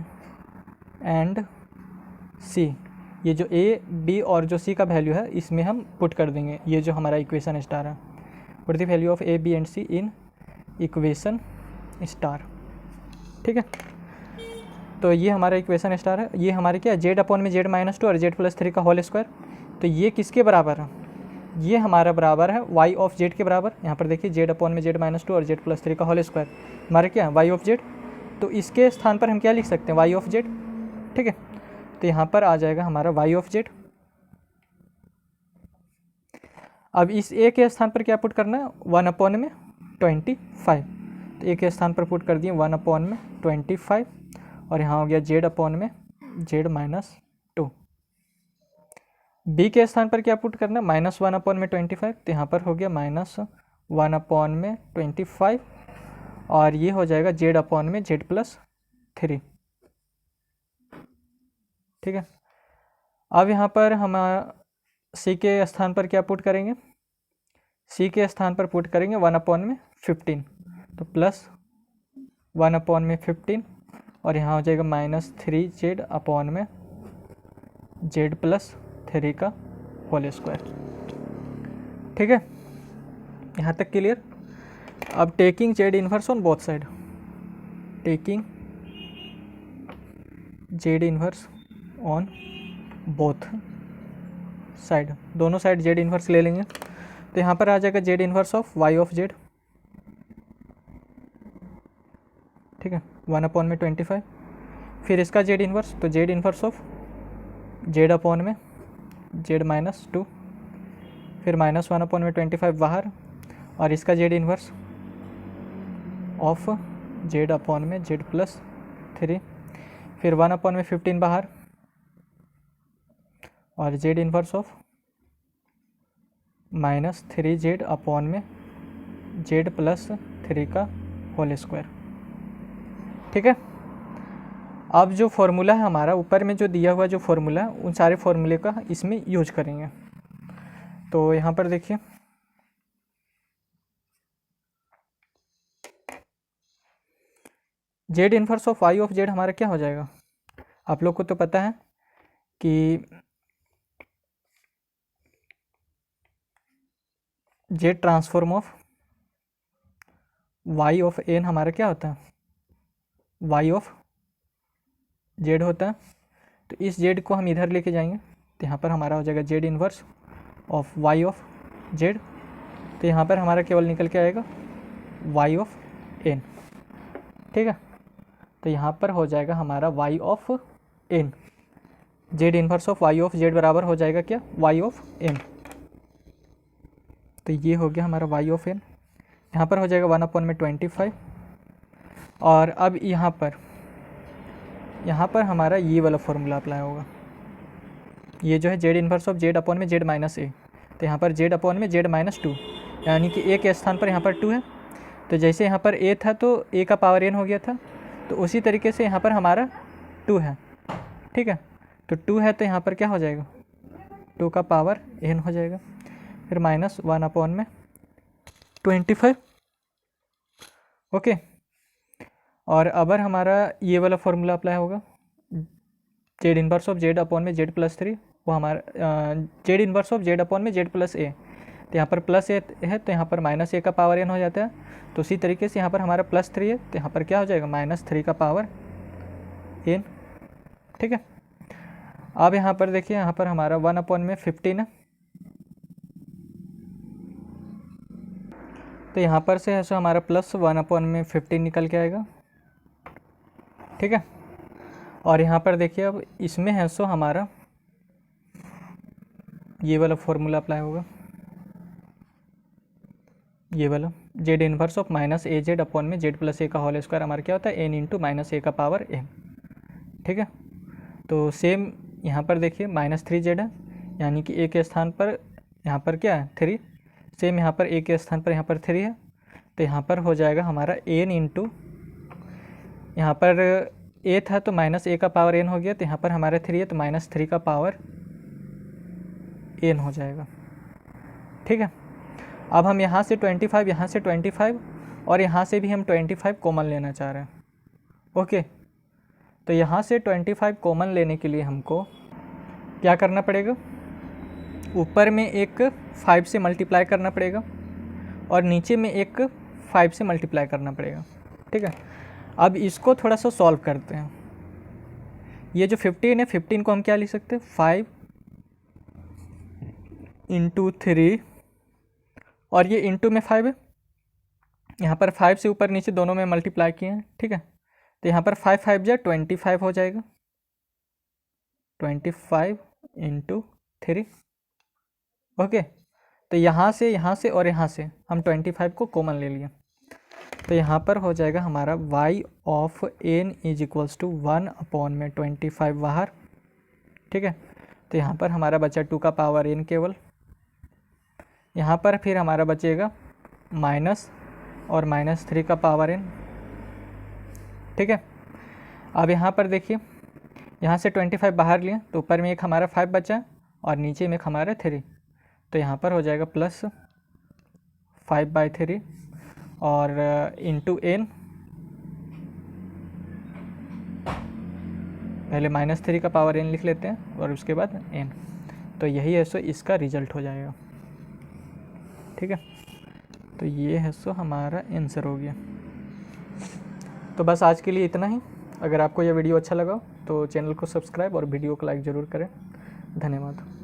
and C. ये जो ए, बी और जो सी का वैल्यू है इसमें हम पुट कर देंगे ये जो हमारा इक्वेशन स्टार है। Put the value of A, B and c in equation star. ठीक है, तो ये हमारा इक्वेशन स्टार है। ये हमारे क्या z/z-2 और z+3 का होल स्क्वायर। तो ये किसके बराबर है, ये हमारा बराबर है y ऑफ z के बराबर। यहाँ पर देखिए z/z-2 और z+3 का होल स्क्वायर हमारा क्या है y ऑफ z। तो इसके स्थान पर हम क्या लिख सकते हैं y ऑफ z। ठीक है, तो यहाँ पर आ जाएगा हमारा y ऑफ z। अब इस a के स्थान पर क्या पुट करना है 1/25। तो a के स्थान पर पुट कर दिए 1/25 और यहाँ हो गया z/z-2। b के स्थान पर क्या पुट करना है -1/25। तो यहाँ पर हो गया -1/25 और ये हो जाएगा z/z+3। ठीक है, अब यहाँ पर हम सी के स्थान पर क्या पुट करेंगे, सी के स्थान पर पुट करेंगे 1/15। तो +1/15 और यहाँ हो जाएगा -3z/z+3 का होल स्क्वायर। ठीक है, यहाँ तक क्लियर। अब taking z inverse on both side, taking z inverse on both side, दोनों साइड z इन्वर्स ले लेंगे। तो यहाँ पर आ जाएगा z inverse of y of z। ठीक है, 1/25। फिर इसका z इन्वर्स, तो z इन्वर्स ऑफ z/z-2। फिर -1/25 बाहर और इसका z इन्वर्स ऑफ z/z+3। फिर 1/15 बाहर और z इन्वर्स ऑफ -3z/z+3 का होल स्क्वायर। ठीक है, अब जो फॉर्मूला है हमारा ऊपर में जो दिया हुआ जो फॉर्मूला है उन सारे फॉर्मूले का इसमें यूज करेंगे। तो यहाँ पर देखिए z inverse of y of z हमारा क्या हो जाएगा, आप लोग को तो पता है कि z transform of y of n हमारा क्या होता है, y ऑफ z होता है। तो इस z को हम इधर लेके जाएंगे, तो यहाँ पर हमारा हो जाएगा z inverse of y of z। तो यहाँ पर हमारा केवल निकल के आएगा y ऑफ n। ठीक है, तो यहाँ पर हो जाएगा हमारा y of n। Z inverse of y of z बराबर हो जाएगा क्या, वाई ऑफ एन। तो ये हो गया हमारा वाई ऑफ एन, यहाँ पर हो जाएगा 1/25। और अब यहाँ पर हमारा ये वाला फॉर्मूला अप्लाई होगा, ये जो है Z inverse of Z upon में जेड माइनस ए। तो यहाँ पर जेड अपॉन में जेड माइनस 2, यानी कि ए के स्थान पर यहाँ पर 2 है। तो जैसे यहाँ पर ए था तो ए का पावर एन हो गया था, तो उसी तरीके से यहाँ पर हमारा 2 है, ठीक है। तो 2 है तो यहाँ पर क्या हो जाएगा, 2 का पावर एन हो जाएगा, फिर -1/25। ओके। और अबर हमारा ये वाला फॉर्मूला अप्लाई होगा, Z inverse of Z upon में जेड प्लस 3, वो हमारा Z inverse of Z upon में जेड प्लस ए। तो यहाँ पर प्लस ए है तो यहाँ पर -a का पावर एन हो जाता है। तो उसी तरीके से यहाँ पर हमारा +3 है तो यहाँ पर क्या हो जाएगा, -3 का पावर एन, ठीक है। अब यहाँ पर देखिए, यहाँ पर हमारा 1/15 है, तो यहाँ पर से है सो हमारा +1/15 निकल के आएगा, ठीक है। और यहाँ पर देखिए अब इसमें है सो हमारा ये वाला फॉर्मूला अप्लाई होगा, ये वाला Z inverse of -az upon में जेड प्लस ए का होल स्क्वायर हमारा क्या होता है, n इंटू -a का पावर n, ठीक है। तो सेम यहाँ पर देखिए -3z है, यानी कि a के स्थान पर यहाँ पर क्या है 3, सेम यहाँ पर a के स्थान पर यहाँ पर 3 है। तो यहाँ पर हो जाएगा हमारा n इंटू, यहाँ पर a था तो -a का पावर n हो गया, तो यहाँ पर हमारा 3 है तो -3 का पावर n हो जाएगा, ठीक है। अब हम यहाँ से 25, यहाँ से 25 और यहाँ से भी हम 25 कॉमन लेना चाह रहे हैं, ओके। तो यहाँ से 25 कॉमन लेने के लिए हमको क्या करना पड़ेगा, ऊपर में एक 5 से मल्टीप्लाई करना पड़ेगा और नीचे में एक 5 से मल्टीप्लाई करना पड़ेगा, ठीक है। अब इसको थोड़ा सा सॉल्व करते हैं। ये जो 15 है, 15 को हम क्या लिख सकते हैं, 5 इंटू 3 और ये इंटू में 5 है, यहाँ पर 5 से ऊपर नीचे दोनों में मल्टीप्लाई किए हैं, ठीक है। तो यहाँ पर 5 5 जा 25 हो जाएगा, 25 इंटू 3, ओके। तो यहाँ से और यहाँ से हम 25 को कॉमन ले लिया, तो यहाँ पर हो जाएगा हमारा y of n is equals to 1/25 बाहर, ठीक है। तो यहाँ पर हमारा बचा 2 का पावर n केवल, यहाँ पर फिर हमारा बचेगा माइनस और -3 का पावर n, ठीक है। अब यहाँ पर देखिए, यहाँ से 25 बाहर लिए तो ऊपर में एक हमारा 5 बचा और नीचे में एक हमारा 3, तो यहाँ पर हो जाएगा +5/3 और इंटू n, पहले -3 का पावर n लिख लेते हैं और उसके बाद n। तो यही है सो इसका रिजल्ट हो जाएगा, ठीक है। तो ये है सो हमारा आंसर हो गया। तो बस आज के लिए इतना ही। अगर आपको यह वीडियो अच्छा लगा तो चैनल को सब्सक्राइब और वीडियो को लाइक ज़रूर करें। धन्यवाद।